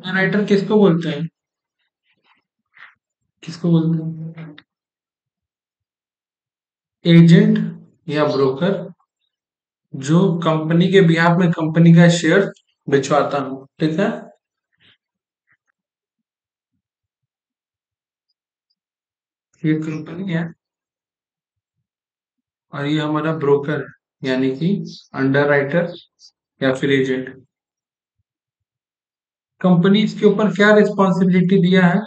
Writer किसको बोलते हैं? किसको बोलते हैं? एजेंट या ब्रोकर, जो कंपनी के बिहाफ में कंपनी का शेयर बिचवाता हूँ, ठीक है। ये कंपनी है और ये हमारा ब्रोकर है, यानी कि अंडर राइटर या फिर एजेंट। कंपनी इसके ऊपर क्या रिस्पॉन्सिबिलिटी दिया है?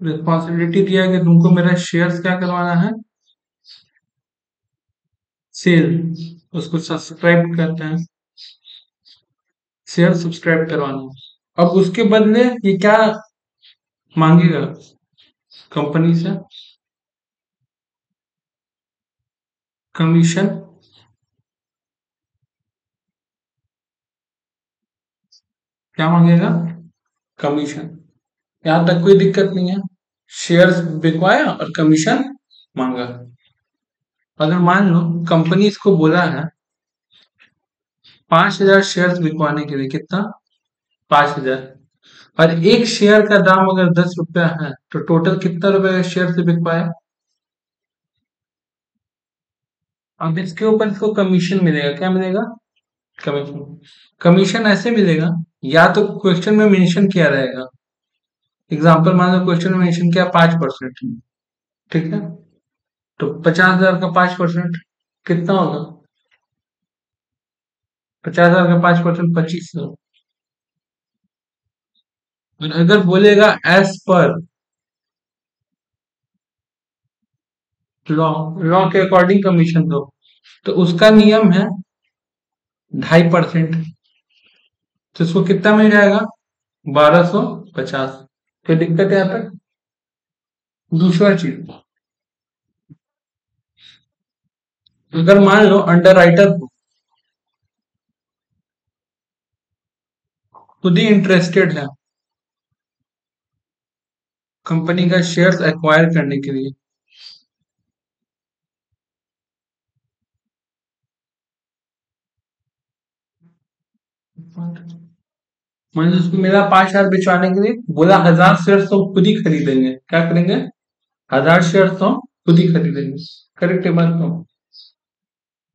रिस्पॉन्सिबिलिटी दिया है कि तुमको मेरा शेयर्स क्या करवाना है? सेल, उसको सब्सक्राइब करते हैं, शेयर सब्सक्राइब करवाना है। अब उसके बदले ये क्या मांगेगा कंपनी से? कमीशन। क्या मांगेगा? कमीशन। यहां तक कोई दिक्कत नहीं है। शेयर्स बिकवाया और कमीशन मांगा। अगर मान लो कंपनी इसको बोला है 5,000 शेयर्स बिकवाने के लिए, कितना? 5,000। और एक शेयर का दाम अगर 10 रुपया है तो टोटल कितना रुपए का शेयर से बिक पाया? अब इसके ऊपर इसको कमीशन मिलेगा। क्या मिलेगा? कमीशन। कमीशन ऐसे मिलेगा, या तो क्वेश्चन में मेंशन किया रहेगा। एग्जाम्पल मान लो क्वेश्चन में मेंशन किया 5%, ठीक है। तो 50,000 का 5% कितना होगा? 50,000 का 5% 2500। और अगर बोलेगा एज पर लॉ, लॉ के अकॉर्डिंग कमीशन दो, तो उसका नियम है 2.5%। तो इसको कितना मिल जाएगा? 1,250। कोई दिक्कत है यहाँ तक? दूसरा चीज, अगर मान लो अंडर राइटर खुद ही इंटरेस्टेड है कंपनी का शेयर्स एक्वायर करने के लिए, मान लो उसको मेरा 5,000 बिचवाने के लिए बोला, 1,000 शेयर तो खुद ही खरीदेंगे। क्या करेंगे? 1,000 शेयर तो खुद ही खरीदेंगे। करेक्ट है बात?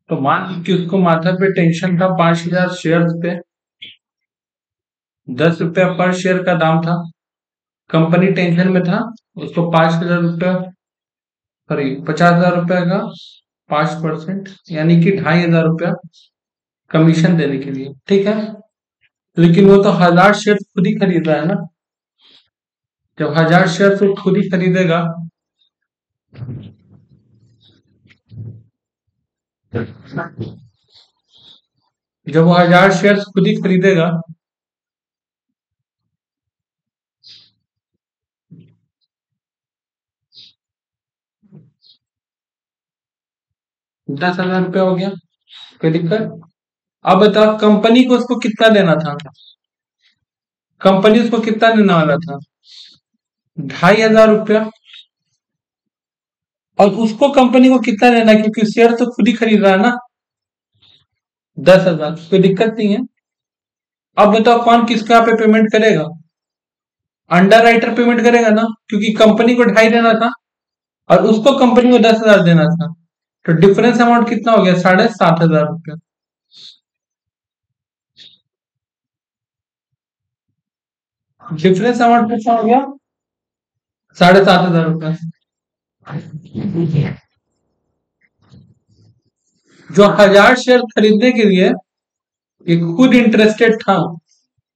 तो मान लो कि उसको माथा पे टेंशन था 5,000 शेयर पे, 10 रुपया पर शेयर का दाम था। कंपनी टेंशन में था, उसको 5,000 रुपया, सॉरी 50,000 रुपया का 5%, यानी कि 2,500 रुपया कमीशन देने के लिए, ठीक है। लेकिन वो तो 1,000 शेयर खुद ही खरीद रहा है ना। जब 1,000 शेयर तो खुद ही खरीदेगा, जब वो 1,000 शेयर खुद ही खरीदेगा, 10,000 रुपया हो गया। कोई दिक्कत? अब बताओ कंपनी को उसको कितना देना था? कंपनी उसको कितना देने वाला था? 2,500 रुपया। और उसको कंपनी को कितना देना है, क्योंकि शेयर तो खुद ही खरीद रहा है ना, 10,000। कोई दिक्कत नहीं है। अब बताओ कौन किसका पे पेमेंट करेगा? अंडर राइटर पेमेंट करेगा ना, क्योंकि कंपनी को 2,500 देना था और उसको कंपनी को 10,000 देना था। तो डिफरेंस अमाउंट कितना हो गया? 7,500 रुपया। डिफरेंस अमाउंट कितना हो गया? 7,500 रुपया। जो 1,000 शेयर खरीदने के लिए ये खुद इंटरेस्टेड था,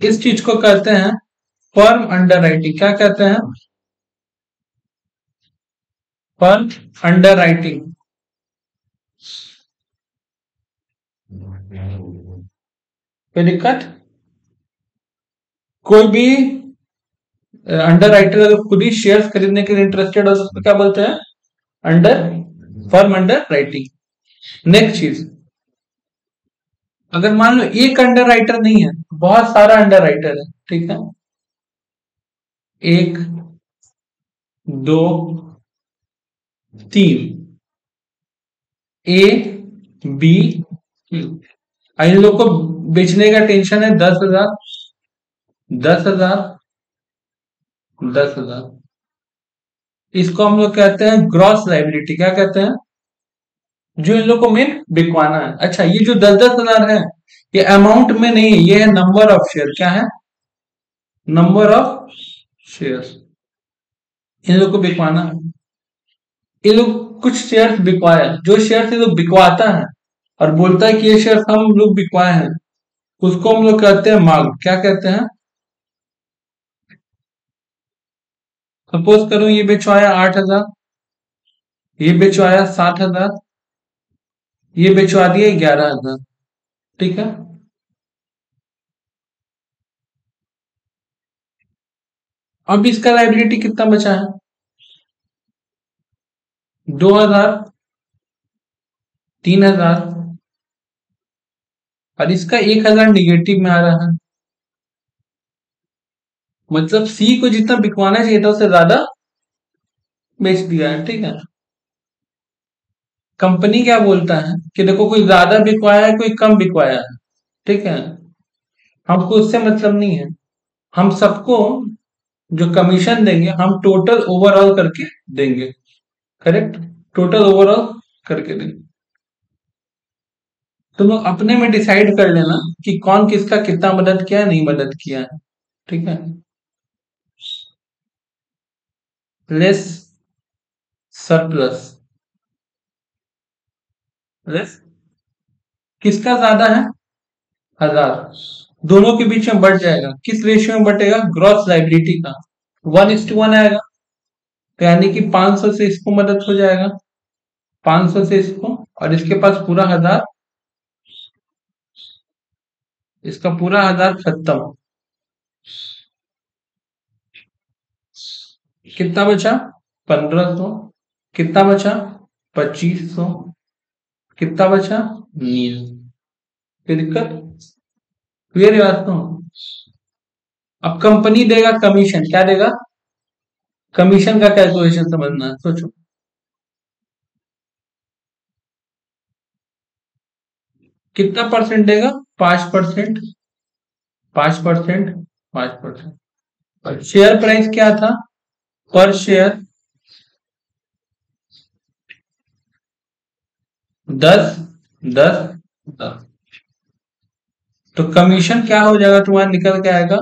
इस चीज को कहते हैं फर्म अंडर राइटिंग। क्या कहते हैं? Firm under writing. कोई दिक्कत? कोई भी अंडर राइटर अगर खुद ही शेयर्स खरीदने के लिए इंटरेस्टेड हो तो उसको क्या बोलते हैं? Under firm under writing. Next चीज, अगर मान लो एक अंडर राइटर नहीं है, बहुत सारा अंडर राइटर है, ठीक है, एक, दो, तीन, ए, बी, इन लोग को बेचने का टेंशन है 10,000, 10,000, 10,000। इसको हम लोग कहते हैं ग्रॉस लाइबिलिटी। क्या कहते हैं? जो इन लोग को मेन बिकवाना है। अच्छा, ये जो 10,000 है, ये अमाउंट में नहीं है, ये है नंबर ऑफ शेयर। क्या है? Number of share. इन लोग को बिकवाना है। ये लोग कुछ शेयर बिकवाया, जो शेयर ये लोग बिकवाता है और बोलता है कि ये शेयर हम लोग बिकवाए हैं, उसको हम लोग कहते हैं मांग। क्या कहते हैं? सपोज करो ये बेचवाया 8,000, ये बेचवाया 7,000, ये बेचवा दिया 11,000, ठीक है। अब इसका लाइबिलिटी कितना बचा है? 2,000, 3,000, और इसका 1,000 निगेटिव में आ रहा है। मतलब सी को जितना बिकवाना चाहिए था उससे ज्यादा बेच दिया है, ठीक है। कंपनी क्या बोलता है कि देखो कोई ज्यादा बिकवाया है, कोई कम बिकवाया है, ठीक है, हमको उससे मतलब नहीं है। हम सबको जो कमीशन देंगे हम टोटल ओवरऑल करके देंगे। करेक्ट? टोटल ओवरऑल करके देंगे। तुम लोग अपने में डिसाइड कर लेना कि कौन किसका कितना मदद किया है, नहीं मदद किया है, ठीक है। लेस सरप्लस, लेस किसका ज्यादा है? 1,000। दोनों के बीच में बढ़ जाएगा। किस रेशियो में बढ़ेगा? ग्रॉस लाइबिलिटी का 1:1 आएगा। तो यानी कि 500 से इसको मदद हो जाएगा, 500 से इसको, और इसके पास पूरा 1,000, इसका पूरा 1,000 खत्म। कितना बचा? 1,500। कितना बचा? 2,500। कितना बचा? नील। कोई दिक्कत? क्लियर है बात? तो अब कंपनी देगा कमीशन। क्या देगा? कमीशन का कैलकुलेशन समझना है, सोचो। कितना परसेंट देगा? 5%, 5%, 5%। शेयर प्राइस क्या था? पर शेयर 10, 10, 10। तो कमीशन क्या हो जाएगा तुम्हारा? निकल के आएगा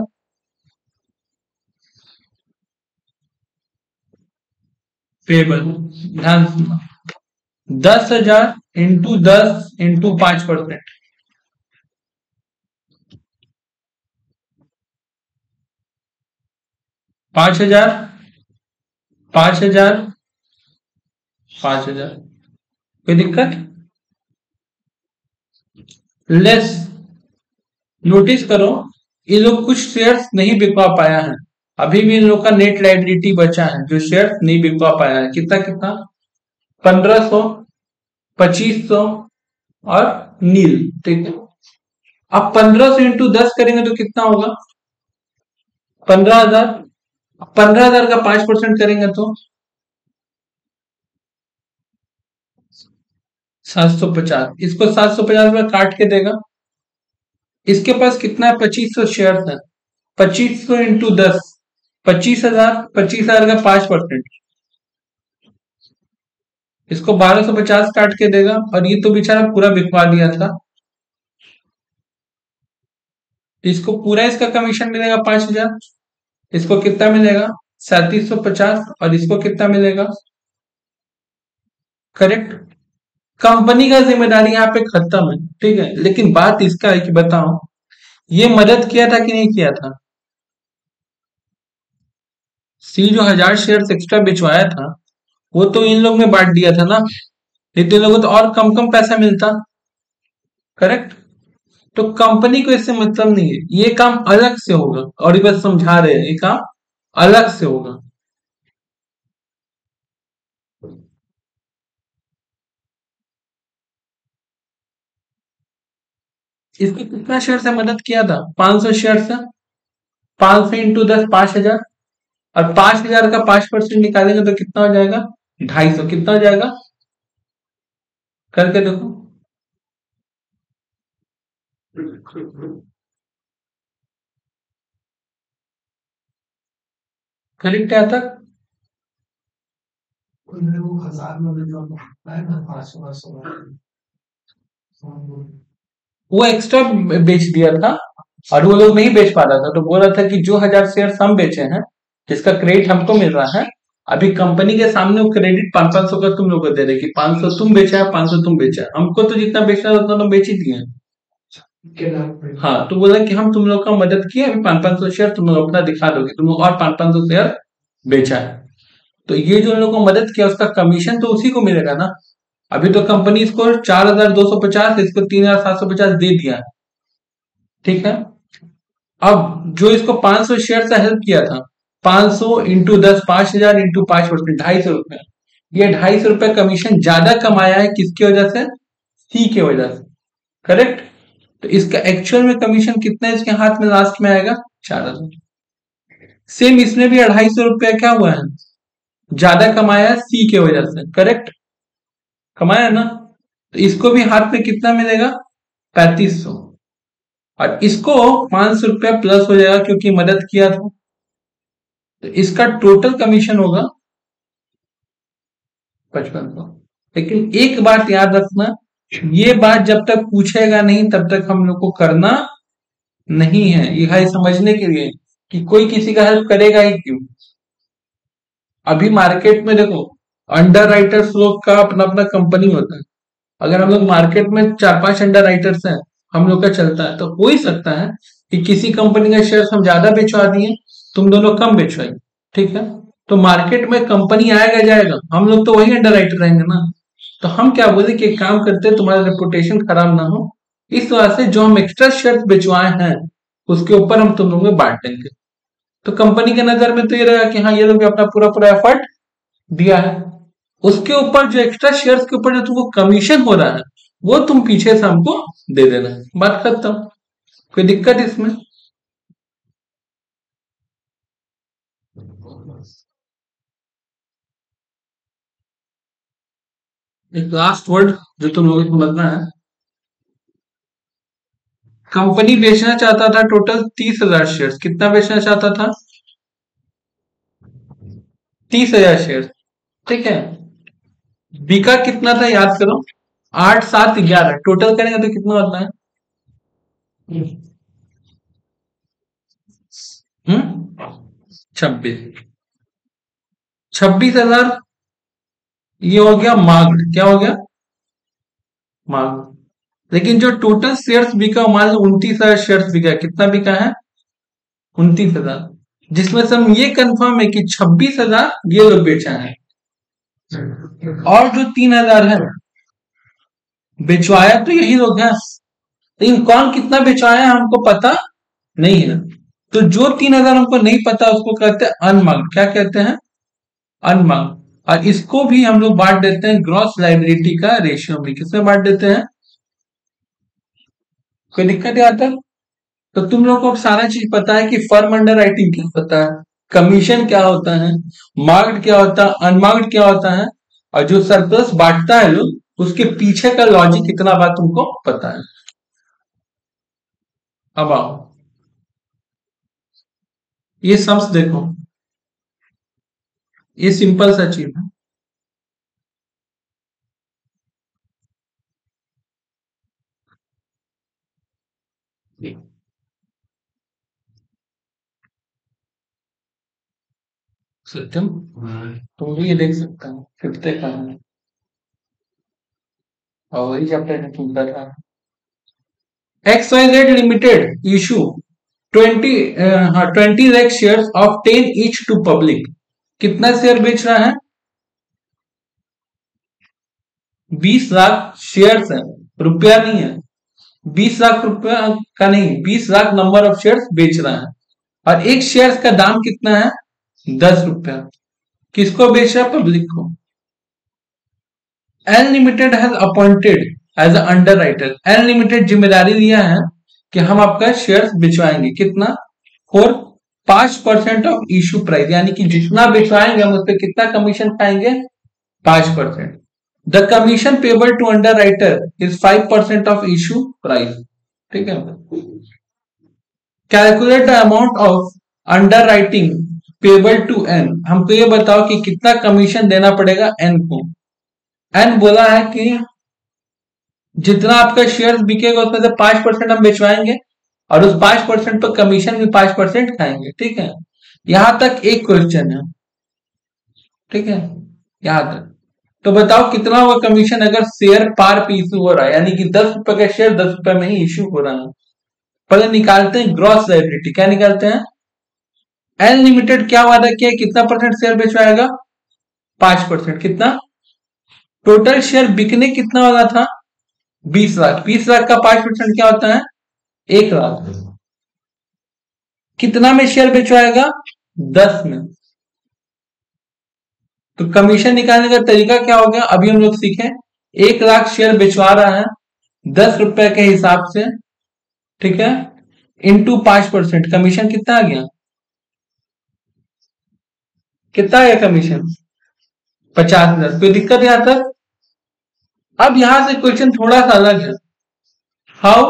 पेबल। ध्यान सुनना, 10,000 इंटू 10 इंटू 5%, 5,000, 5,000, 5,000। कोई दिक्कत? लेस, नोटिस करो, ये लोग कुछ शेयर्स नहीं बिकवा पाया है, अभी भी इन लोग का नेट लाइबिलिटी बचा है जो शेयर्स नहीं बिकवा पाया है। कितना कितना? 1,500, 2,500 और नील, ठीक है। अब 1,500 इंटू 10 करेंगे तो कितना होगा? 15,000। 15,000 का 5% करेंगे तो 750। इसको 750 में काट के देगा। इसके पास कितना है? 2,500 शेयर है। 2,500 इंटू 10, 25,000। 25,000 का 5%, इसको 1,250 काट के देगा। और ये तो बेचारा पूरा बिकवा दिया था, इसको पूरा इसका कमीशन मिलेगा 5,000। इसको कितना मिलेगा? 3,750। और इसको कितना मिलेगा? करेक्ट? कंपनी का जिम्मेदारी यहाँ पे खत्म है, ठीक है। लेकिन बात इसका है कि बताओ, ये मदद किया था कि नहीं किया था? सी जो 1,000 शेयर एक्स्ट्रा बिचवाया था वो तो इन लोग ने बांट दिया था ना, नहीं तो इन लोगों को तो और कम कम पैसा मिलता। करेक्ट? तो कंपनी को इससे मतलब नहीं है, ये काम अलग से होगा। और ये बस समझा रहे हैं, ये काम अलग से होगा। इसको कितना शेयर से मदद किया था? 500 शेयर से। 500 इंटू 10 5,000। और 5,000 का 5% निकालेंगे तो कितना हो जाएगा? 250। कितना हो जाएगा? करके देखो। करेक्ट है तक? वो एक्स्ट्रा बेच दिया था और वो लोग नहीं बेच पा रहा था, तो बोल रहा था कि जो 1,000 शेयर हम बेचे हैं, जिसका क्रेडिट हमको मिल रहा है, अभी कंपनी के सामने वो क्रेडिट 500 का तुम लोग को दे रहे कि 500 तुम बेचा है, 500 तुम बेचा है, हमको तो जितना बेचना था उतना तो बेच ही दिए। हाँ, तो बोला कि हम तुम लोग का मदद किए, अभी 500 शेयर तुम लोग अपना दिखा दो कि तुम लोग और 500 शेयर बेचा है। तो ये जो उन लोगों को मदद किया उसका कमीशन तो उसी को मिलेगा ना। अभी तो कंपनी इसको 4,250, इसको 3,750 दे दिया। ठीक है। अब जो इसको 500 शेयर से हेल्प किया था, 500 इंटू 10 5,000 इंटू 5%, 250 रुपए। ये 250 रुपए कमीशन ज्यादा कमाया है किसकी वजह से? सी की वजह से। करेक्ट। तो इसका एक्चुअल में कमीशन कितना इसके हाथ में लास्ट में आएगा? 4,000। सेम इसमें भी 250 रुपया क्या हुआ है? ज्यादा कमाया है सी की वजह से। करेक्ट। कमाया ना। तो इसको भी हाथ में कितना मिलेगा? 3,500। और इसको 500 रुपया प्लस हो जाएगा क्योंकि मदद किया था। तो इसका टोटल कमीशन होगा 5500। लेकिन एक बात याद रखना, ये बात जब तक पूछेगा नहीं तब तक हम लोग को करना नहीं है। ये है समझने के लिए कि कोई किसी का हेल्प करेगा ही क्यों। अभी मार्केट में देखो, अंडर राइटर्स लोग का अपना अपना कंपनी होता है। अगर हम लोग मार्केट में 4-5 अंडर राइटर्स हैं, हम लोग का चलता है, तो हो ही सकता है कि किसी कंपनी का शेयर हम ज्यादा बेचवा दिए, तुम दोनों कम बेचवाई। ठीक है। तो मार्केट में कंपनी आएगा जाएगा, हम लोग तो वही अंडर राइटर रहेंगे ना। तो हम क्या बोले कि एक काम करते हैं, तुम्हारा रेपुटेशन खराब ना हो, इस वजह से जो हम एक्स्ट्रा शेयर बेचवाए हैं उसके ऊपर हम तुम लोग में बांट देंगे। तो कंपनी के नजर में तो ये रहेगा कि हाँ, ये लोग अपना पूरा पूरा एफर्ट दिया है। उसके ऊपर जो एक्स्ट्रा शेयर्स के ऊपर जो तुमको कमीशन हो रहा है, वो तुम पीछे से हमको दे देना है। बात खत्म। कोई दिक्कत इसमें? एक लास्ट वर्ड जो तुम लोगों को समझना है, कंपनी बेचना चाहता था टोटल 30,000 शेयर। कितना बेचना चाहता था? 30,000 शेयर। ठीक है। बिका कितना था याद करो? 8, 7, 11 टोटल करेंगे तो कितना होता है? हम्म 26। 26,000। ये हो गया मार्क्ड। क्या हो गया? मार्क्ड। लेकिन जो टोटल शेयर्स बिका, मान लो 29,000 शेयर्स बिका। कितना बिका है? 29,000। जिसमें से हम ये कंफर्म है कि 26,000 ये लोग बेचा है, और जो 3,000 है बेचवाया तो यही लोग हैं। लेकिन कौन कितना बेचवाया हमको पता नहीं है। तो जो 3,000 हमको नहीं पता उसको कहते हैं अनमार्क्ड। क्या कहते हैं? अनमार्क्ड। और इसको भी हम लोग बांट देते हैं ग्रॉस लाइबिलिटी का रेशियो में। किसमें बांट देते हैं? कोई दिक्कत है आता? तो तुम लोग को अब सारा चीज पता है कि फर्म अंडर राइटिंग क्या होता है, कमीशन क्या होता है, मार्क्ड क्या होता है, अनमार्क्ड क्या होता है, और जो सरप्लस बांटता है लोग उसके पीछे का लॉजिक कितना बात तुमको पता है। अब आओ, ये सम्स देखो। ये सिंपल सा चीज है। सत्यम, तुम भी ये देख सकते हो फिफ्थ का है, और वही चैप्टर है तुम कर रहा है। XYZ limited issue 20 lakh share of 10 each to public. कितना शेयर बेच रहा है? 20 लाख शेयर्स है, रुपया नहीं है। 20 लाख रुपया का नहीं, 20 लाख नंबर ऑफ शेयर्स बेच रहा है। और एक शेयर का दाम कितना है? ₹10। किसको बेच रहा है? पब्लिक को। N limited has appointed as a underwriter. N limited जिम्मेदारी लिया है कि हम आपका शेयर बिचवाएंगे। कितना? फॉर 5% ऑफ इशू प्राइस, यानी कि जितना बिचवाएंगे हम उस पर कितना कमीशन खाएंगे? 5%। The commission payable to underwriter is 5% of issue price. ठीक है। Calculate the amount of underwriting payable to N. हमको ये बताओ कि कितना कमीशन देना पड़ेगा एन को। एन बोला है कि जितना आपका शेयर बिकेगा उसमें से 5% हम बेचवाएंगे और उस 5% पर कमीशन भी 5% खाएंगे। ठीक है, यहां तक एक क्वेश्चन है। ठीक है, यहां तक तो बताओ कितना हुआ कमीशन अगर शेयर पार पे इशू हो रहा है, यानी कि ₹10 का शेयर ₹10 में ही इशू हो रहा है। पहले निकालते हैं ग्रॉस लायबिलिटी। क्या निकालते हैं? एन लिमिटेड क्या वादा किया, कितना परसेंट शेयर बेचवाएगा? 5%। कितना? टोटल शेयर बिकने कितना वाला था? 20 लाख। 20 लाख का 5% क्या होता है? 1 लाख। कितना में शेयर बेचवाएगा? 10 में। तो कमीशन निकालने का तरीका क्या हो गया? अभी हम लोग सीखे। 1 लाख शेयर बेचवा रहा है ₹10 के हिसाब से। ठीक है, इंटू 5%। कमीशन कितना आ गया? कितना आया कमीशन? 50,000। कोई दिक्कत यहां तक? अब यहां से क्वेश्चन थोड़ा सा अलग है। How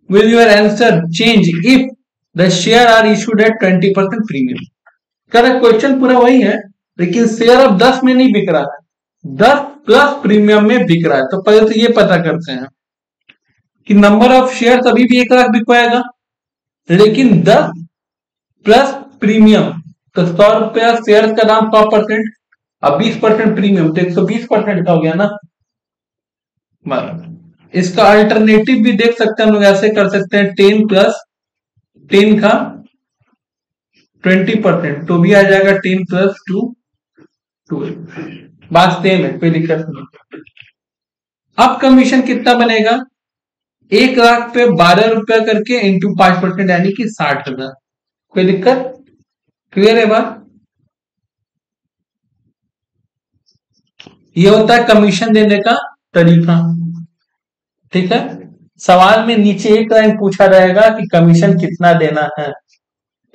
will your answer change if the share are issued at 20% premium? Correct, question पूरा वही है, लेकिन शेयर अब 10 में नहीं बिक रहा है, 10 प्लस प्रीमियम में बिक रहा है। तो पहले तो ये पता करते हैं कि नंबर ऑफ शेयर अभी भी 1 लाख बिकवाएगा, लेकिन 10 प्लस प्रीमियम, तो ₹100 शेयर का दाम 100%, अब 20% प्रीमियम, तो 120% का हो गया ना। इसका अल्टरनेटिव भी देख सकते हैं हम लोग, ऐसे कर सकते हैं 10 प्लस 10 का 20%, तो भी आ जाएगा 10 प्लस 2 12। बात सेम है, कोई दिक्कत नहीं। अब कमीशन कितना बनेगा? 1 लाख पे ₹12 करके इंटू 5%, यानी कि 60,000। कोई दिक्कत? क्लियर है बात? ये होता है कमीशन देने का तरीका। ठीक है, सवाल में नीचे एक लाइन पूछा रहेगा कि कमीशन कितना देना है।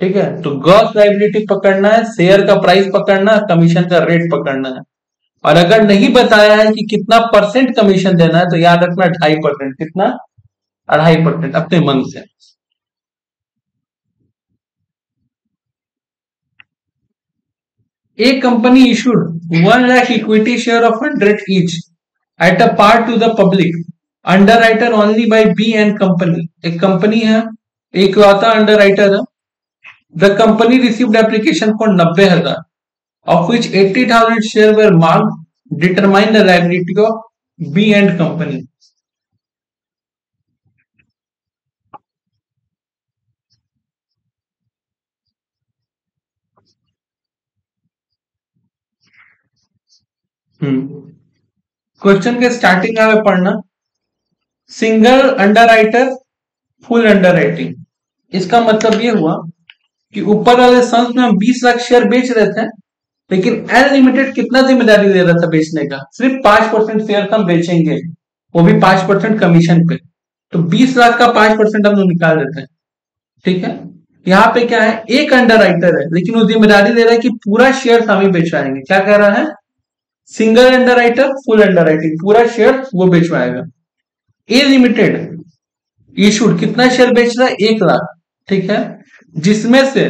ठीक है, तो ग्रॉस लायबिलिटी पकड़ना है, शेयर का प्राइस पकड़ना है, कमीशन का रेट पकड़ना है। और अगर नहीं बताया है कि कितना परसेंट कमीशन देना है, तो याद रखना 2.5%। कितना? 2.5% अपने मन से। A company issued 1 lakh equity share of 100 each at a par to the public, underwriter only by B and company। एक कंपनी है, एक लौता अंडरराइटर है। The company received application for 90,000, of which 80,000 shares were marked, determine the liability of B and company। Question के starting में पढ़ना, single underwriter, full underwriting. इसका मतलब ये हुआ कि ऊपर वाले संस में हम 20 लाख शेयर बेच रहे थे, लेकिन एन लिमिटेड कितना जिम्मेदारी ले रहा था बेचने का? सिर्फ 5% शेयर हम बेचेंगे, वो भी 5% कमीशन पे। तो 20 लाख का 5% हम लोग निकाल देते हैं। ठीक है, यहाँ पे क्या है? एक अंडरराइटर है, लेकिन वो जिम्मेदारी ले रहा है कि पूरा शेयर हम ही बेचवाएंगे। क्या कह रहा है? सिंगल अंडरराइटर, फुल अंडरराइटिंग, पूरा शेयर वो बेचवाएगा। ए लिमिटेड इशूड कितना शेयर बेच रहा है? 1 लाख। ठीक है, जिसमें से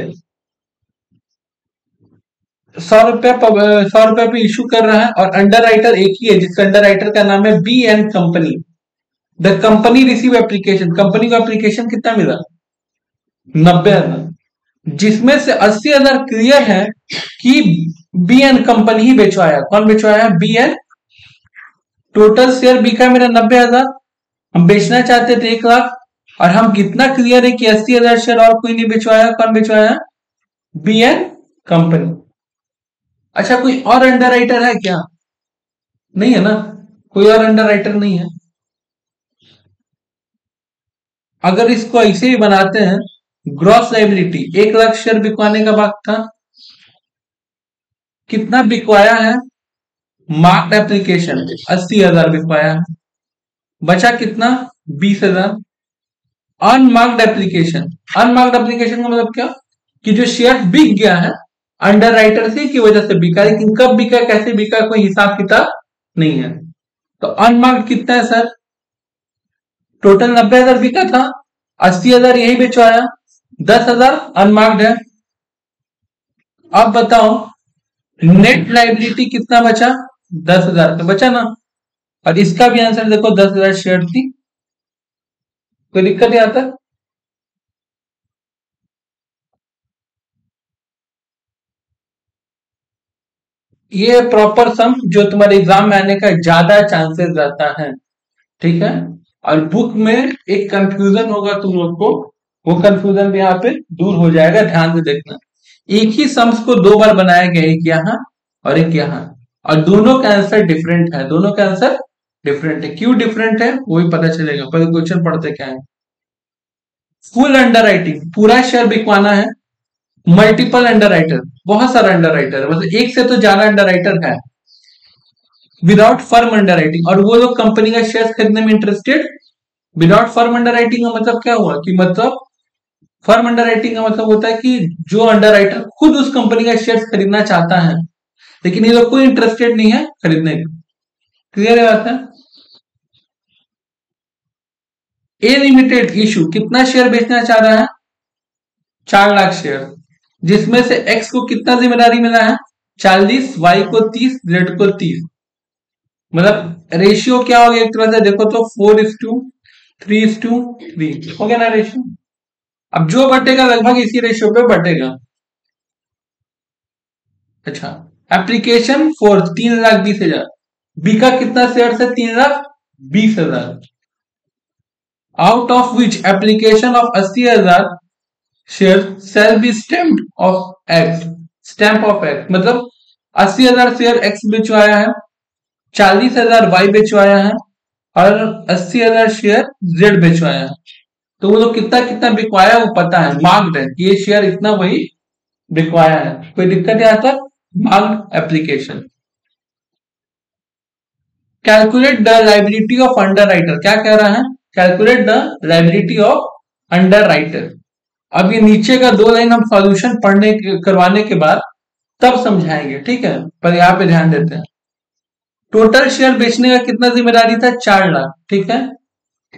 ₹100 पे इशू कर रहा है, और अंडर राइटर एक ही है, जिसका अंडर राइटर का नाम है B and company. The company receive application, company को एप्लीकेशन कितना मिला? 90,000, जिसमें से 80,000 क्लियर है कि बी एंड कंपनी ही बेचवाया। कौन बेचवाया? B and. टोटल शेयर बिका मेरा 90,000, हम बेचना चाहते थे 1 लाख, और हम कितना क्लियर है कि 80,000 शेयर और कोई नहीं बेचवाया। कौन बेचवाया? B and company. अच्छा, कोई और अंडर राइटर है क्या? नहीं है ना, कोई और अंडर राइटर नहीं है। अगर इसको ऐसे ही बनाते हैं, ग्रॉस लायबिलिटी 1 लाख शेयर बिकवाने का बात था, कितना बिकवाया है? मार्क्ड एप्लीकेशन 80,000 बिकवाया है। बचा कितना? 20,000। अनमार्क्ड एप्लीकेशन, अनमार्क्ड एप्लीकेशन का मतलब क्या? कि जो शेयर बिक गया है अंडर राइटर से की वजह से बिका, लेकिन कब बिका, कैसे बिका, कोई हिसाब किताब नहीं है। तो अनमार्क्ड कितना है सर? टोटल 90,000 बिका था, 80,000 यही बेचवाया, 10,000 अनमार्क्ड है। अब बताओ नेट लाइबिलिटी कितना बचा? 10,000 का बचा ना। और इसका भी आंसर देखो, 10,000 शेयर थी। कोई दिक्कत नहीं आता? ये प्रॉपर सम जो तुम्हारे एग्जाम में आने का ज्यादा चांसेस रहता है, ठीक है। और बुक में एक कंफ्यूजन होगा तुम लोग को, वो कंफ्यूजन भी यहाँ पे दूर हो जाएगा, ध्यान से देखना। एक ही सम्स को दो बार बनाया गया, एक यहाँ और एक यहाँ, और दोनों का आंसर डिफरेंट है, दोनों का आंसर डिफरेंट है। क्यों डिफरेंट है वो भी पता चलेगा, पहले क्वेश्चन पढ़ते क्या है। फुल अंडर राइटिंग, पूरा शेयर बिकवाना है। मल्टीपल अंडर राइटर, बहुत सारा अंडर राइटर, मतलब एक से तो ज्यादा अंडर राइटर है। विदाउट फर्म अंडर राइटिंग, और वो लोग कंपनी का शेयर खरीदने में interested. Without firm under writing का मतलब क्या हुआ कि मतलब फर्म अंडर राइटिंग का मतलब होता है कि जो अंडर राइटर खुद उस कंपनी का शेयर खरीदना चाहता है, लेकिन ये लोग कोई इंटरेस्टेड नहीं है खरीदने में। क्लियर है बात है? ए लिमिटेड इशू कितना शेयर बेचना चाह रहा है? 4 लाख शेयर, जिसमें से एक्स को कितना जिम्मेदारी मिला है? 40, वाई को 30, जेड को 30। मतलब रेशियो क्या हो गया एक तरह से देखो तो 4:3:3 हो गया ना रेशियो। अब जो बटेगा लगभग इसी रेशियो पे बटेगा। अच्छा, एप्लीकेशन फॉर 3,20,000, बिका कितना शेयर से? 3,20,000। Out of which application of 80,000 share shall be stamped of X, stamp of X मतलब 80,000 शेयर एक्स बेचवाया है, 40,000 वाई बेचवाया है, और 80,000 शेयर जेड बेचवाया है। तो वो लोग कितना कितना बिकवाया वो पता है, मार्क्ड है, ये शेयर इतना वही बिकवाया है। कोई दिक्कत है यहाँ तक? Marked application. Calculate the liability of under writer, क्या कह रहा है? Calculate the liability of under writer. अब ये नीचे का 2 लाइन हम सॉल्यूशन पढ़ने करवाने के बाद तब समझाएंगे, ठीक है। पर यहाँ पे ध्यान देते हैं, टोटल शेयर बेचने का कितना जिम्मेदारी था? 4 लाख, ठीक है।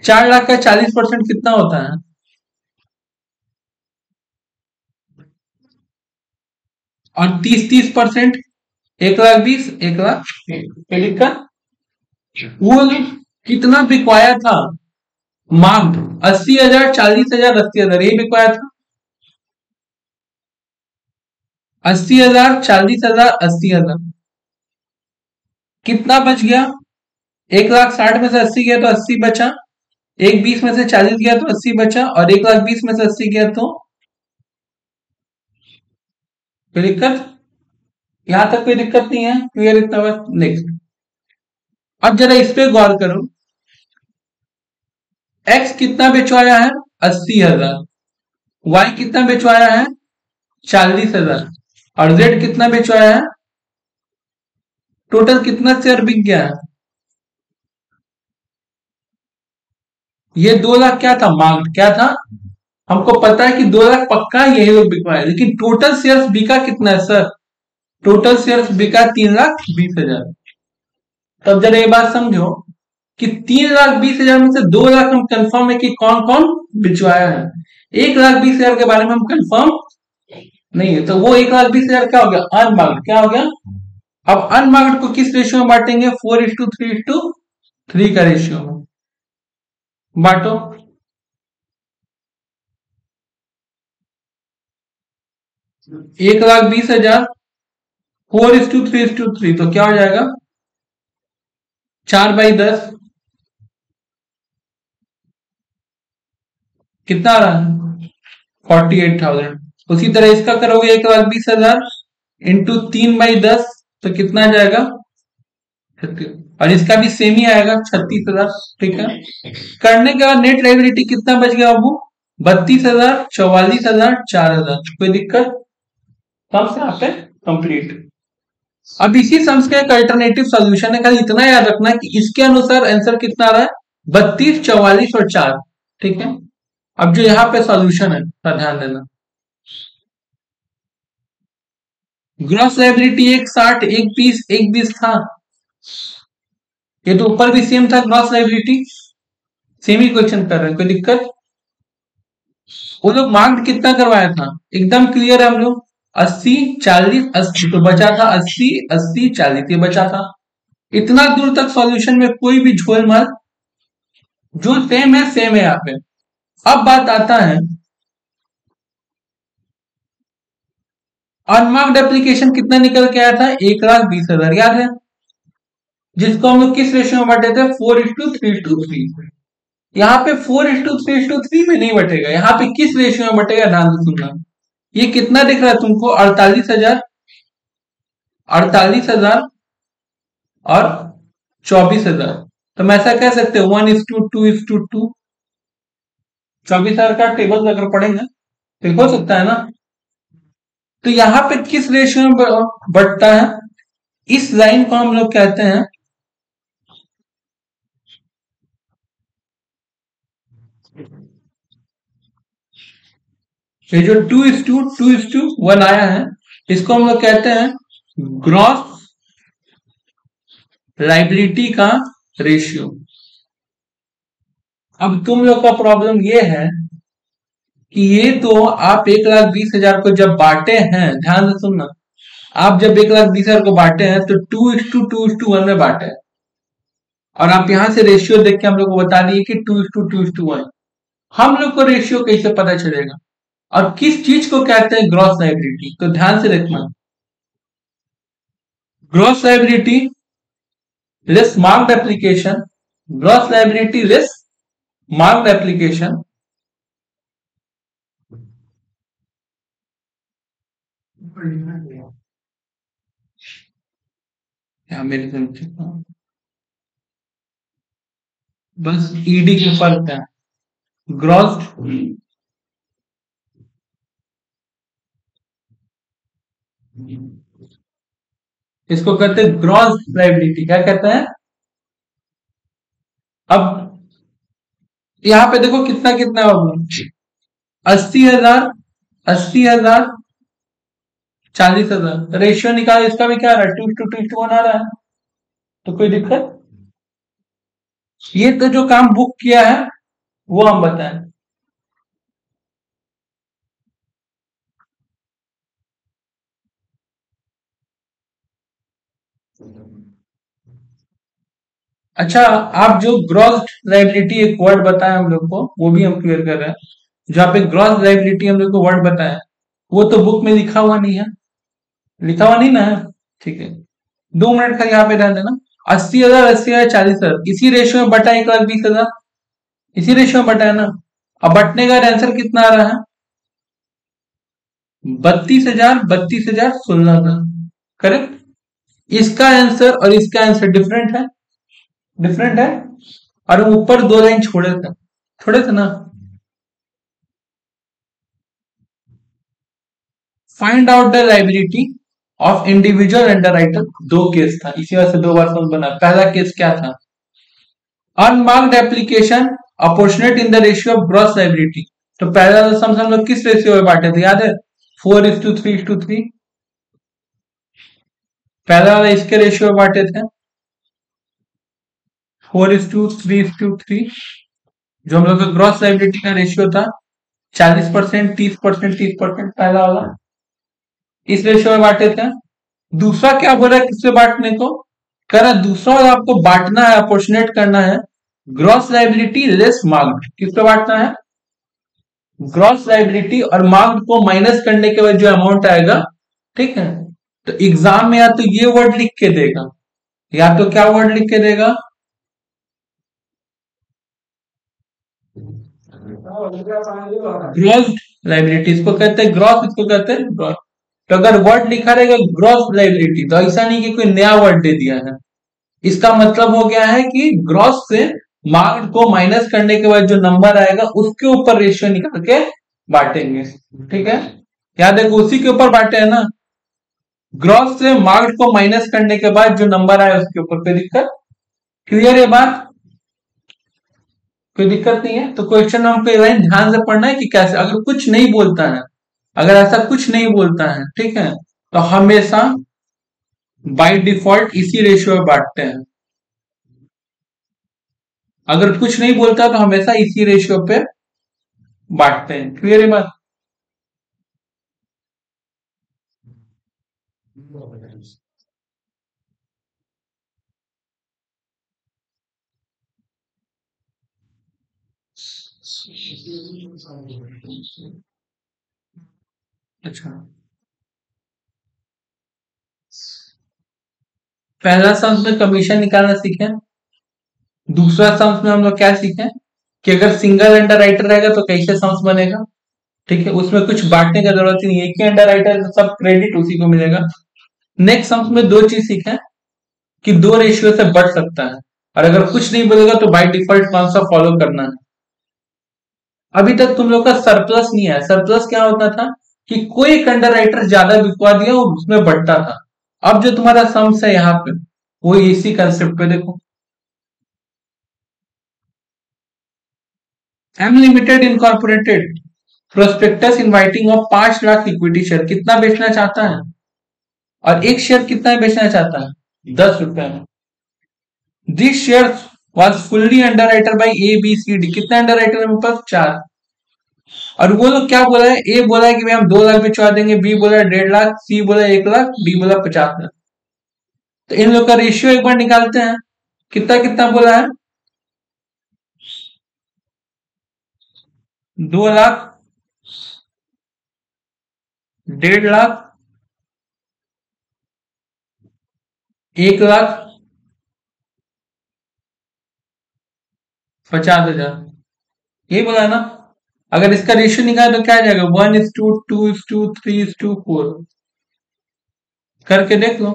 4 लाख का 40% कितना होता है? और 30-30%, 1,20,000, 1,01,000 लिखा। वो कितना बिकवाया था? मार्क्ड 80,000, 40,000, 80,000 यही बिकवाया था। 80,000, 40,000, 80,000, कितना बच गया? 1,60,000 में से 80 गया तो 80 बचा, 1,20,000 में से 40 गया तो 80 बचा, और 1,20,000 में से 80 गया तो। कोई दिक्कत? यहां तक कोई दिक्कत नहीं है? क्लियर इतना बात? नेक्स्ट, अब जरा इस पे गौर करो। एक्स कितना बेचवाया है? 80,000। वाई कितना बेचवाया है? 40,000। और जेड कितना बेचवाया है? टोटल कितना शेयर बिक गया है? ये 2 लाख क्या था? मार्क्ड क्या था? हमको पता है कि 2 लाख पक्का यही लोग बिकवाए, लेकिन टोटल शेयर्स बिका कितना है सर? टोटल शेयर्स बिका 3,20,000। तब जरा ये बात समझो कि 3,20,000 में से 2 लाख हम कंफर्म है कि कौन कौन बिचवाया है। 1,20,000 के बारे में हम कंफर्म नहीं है, तो वो 1,20,000 क्या हो गया? अनमार्क्ड। क्या हो गया? अब अनमार्क्ड को किस रेशियो में बांटेंगे? 4:3:3 का रेशियो में बांटो। 1,20,000 4:3:3, तो क्या हो जाएगा? 4/10 कितना आ रहा है? 48,000। उसी तरह इसका करोगे 1,20,000 इंटू 3/10, तो कितना आ जाएगा? 36। और इसका भी सेम ही आएगा, 36,000, ठीक है। करने के बाद नेट लायबिलिटी कितना बच गया बाबू? 32,000, 44,000, 4,000। कोई दिक्कत? कम से यहाँ पे कंप्लीट। अब इसी सम्स का एक अल्टरनेटिव सोल्यूशन है, खाली इतना याद रखना कि इसके अनुसार आंसर कितना आ रहा है, 32, 44 और 4। ठीक है, अब जो यहाँ पे सॉल्यूशन है तो ध्यान देना, ग्रॉस लायबिलिटी एक 60, एक 20, एक 20 था, ये तो ऊपर भी सेम था ग्रॉस लायबिलिटी, सेम ही क्वेश्चन कर रहे हैं, कोई दिक्कत? वो लोग मार्क्ड कितना करवाया था, एकदम क्लियर है हम लोग, 80, 40, 80, तो बचा था 80, 80, 40, ये बचा था। इतना दूर तक सॉल्यूशन में कोई भी झोल मत, जो सेम है सेम है यहाँ पे। अब बात आता है अनमार्क्ड एप्लीकेशन कितना निकल के आया था, 1,20,000 याद है, जिसको हम लोग किस रेशियो में बांटे थे, 4:3:3। यहाँ पे 4:3:3 में नहीं बटेगा, यहाँ पे किस रेशियो में बटेगा, ध्यान से सुनना। ये कितना दिख रहा है तुमको, 48,000, 48,000 और 24,000। तो हम ऐसा कह सकते हैं 1:2:2, 24,000 का टेबल अगर पढ़ेंगे तो हो सकता है ना। तो यहाँ पे किस रेशियो में बढ़ता है, इस लाइन को हम लोग कहते हैं ये जो 2:2:1 आया है, इसको हम लोग कहते हैं ग्रॉस लायबिलिटी का रेशियो। अब तुम लोग का प्रॉब्लम ये है कि ये तो आप 1,20,000 को जब बांटे हैं, ध्यान से सुनना, आप जब 1,20,000 को बांटे हैं तो 2:2:1 में बांटे हैं, और आप यहां से रेशियो देख के हम लोग को बता दिए कि 2:2:1। हम लोग को रेशियो कैसे पता चलेगा और किस चीज को कहते हैं ग्रॉस लायबिलिटी, तो ध्यान से देखना, gross liability less marked application, gross liability less marked application मेरे बस ईडी के फर्क है, ग्रॉस इसको कहते हैं ग्रॉस लायबिलिटी, क्या कहते हैं। अब यहां पे देखो कितना कितना होगा, 80,000, 80,000, 40,000, रेशियो निकाल, इसका भी क्या आ रहा है, 2:2:1 आ रहा है, तो कोई दिक्कत। ये तो जो काम बुक किया है वो हम बताएं। अच्छा, आप जो ग्रॉस लायबिलिटी एक वर्ड बताया हम लोग को, वो भी हम क्लियर कर रहे हैं। जहाँ पे ग्रॉस लायबिलिटी हम लोग को वर्ड बताया, वो तो बुक में लिखा हुआ नहीं है, लिखा हुआ नहीं ना है, ठीक है। 2 मिनट का यहाँ पे ध्यान देना, 80,000, 80,000, 40,000, इसी रेशियो में बटा 1,20,000, इसी रेशियो में बटा है ना। अब बटने का आंसर कितना आ रहा है, 32,000, 32,000, 16,000, करेक्ट। इसका आंसर और इसका आंसर डिफरेंट है, डिफरेंट है, और ऊपर 2 लाइन छोड़े थे ना। Find out the liability of individual underwriter, 2 case था, इसी वजह से 2 बार समझ बना। पहला केस क्या था, unmarked application apportioned in the ratio of gross liability. तो पहला सम हम लोग किस रेशियो में बांटे थे, याद है, 4:3:3। पहला वाला इसके रेशियो में बांटे थे 4:3:3, जो हम लोग का ग्रॉस लायबिलिटी का रेशियो था 40%, 30%, 30%, पहला वाला इस रेशियो में बांटे थे। दूसरा क्या बोला किससे बांटने को, कह रहा दूसरा वाला आपको बांटना है, अपोर्शनेट करना है, ग्रॉस लायबिलिटी लेस मार्क्ड, किस पे बांटना है, ग्रॉस लायबिलिटी और मार्क्ड को माइनस करने के बाद जो अमाउंट आएगा, ठीक है। तो एग्जाम में या तो ये वर्ड लिख के देगा, या तो क्या वर्ड लिख के देगा, ग्रॉस लायबिलिटी, इसको कहते हैं ग्रॉस, इसको कहते हैं ग्रॉस। तो अगर वर्ड लिखा रहेगा ग्रॉस लायबिलिटी, तो ऐसा नहीं कि कोई नया वर्ड दे दिया है, इसका मतलब हो गया है कि ग्रॉस से मार्क्ड को माइनस करने के बाद जो नंबर आएगा उसके ऊपर रेशियो निकाल के बांटेंगे, ठीक है। याद है उसी के ऊपर बांटे है ना, ग्रॉस से मार्क्ड को माइनस करने के बाद जो नंबर आए उसके ऊपर कोई दिक्कत? क्लियर है बात? कोई दिक्कत नहीं है? तो क्वेश्चन हमको ये लाइन ध्यान से पढ़ना है कि कैसे, अगर कुछ नहीं बोलता है, अगर ऐसा कुछ नहीं बोलता है, ठीक है, तो हमेशा बाय डिफॉल्ट इसी रेशियो में बांटते हैं। अगर कुछ नहीं बोलता तो हमेशा इसी रेशियो पे बांटते हैं। क्लियर है बात? अच्छा, पहला सम्स में कमीशन निकालना सीखे। दूसरा सम्स में हम लोग क्या सीखे कि अगर सिंगल अंडर राइटर रहेगा तो कैसे सम्स बनेगा। ठीक है, उसमें कुछ बांटने का जरूरत ही नहीं है, एक ही अंडर राइटर तो सब क्रेडिट उसी को मिलेगा। नेक्स्ट सम्स में दो चीज सीखे कि दो रेशियो से बढ़ सकता है, और अगर कुछ नहीं बोलेगा तो बाय डिफॉल्ट कौन सा फॉलो करना है। अभी तक तुम लोग का सरप्लस नहीं है। सरप्लस क्या होता था कि कोई एक अंडर राइटर ज्यादा बिकवा दिया और उसमें बढ़ता था। अब जो तुम्हारा सम्स है यहाँ पे, वो इसी कंसेप्ट पे देखो। M limited incorporated prospectus inviting of 5 lakh equity share, कितना बेचना चाहता है? और एक शेयर कितना बेचना चाहता है? 10 रुपए में। This share was fully underwriter by A B C D, कितना अंडर राइटर है मेरे पास? 4। और वो लोग क्या बोला है? ए बोला है कि भाई हम 2 लाख भिजवा देंगे, बी बोला 1.5 लाख, सी बोला 1 लाख, डी बोला 50,000। तो इन लोग का रेशियो एक बार निकालते हैं। कितना कितना बोला है? 2 लाख, 1.5 लाख, 1 लाख, 50,000, ये बोला ना। अगर इसका रेशियो निकाले तो क्या आ जाएगा? 1:2, 2:3, करके देख लो।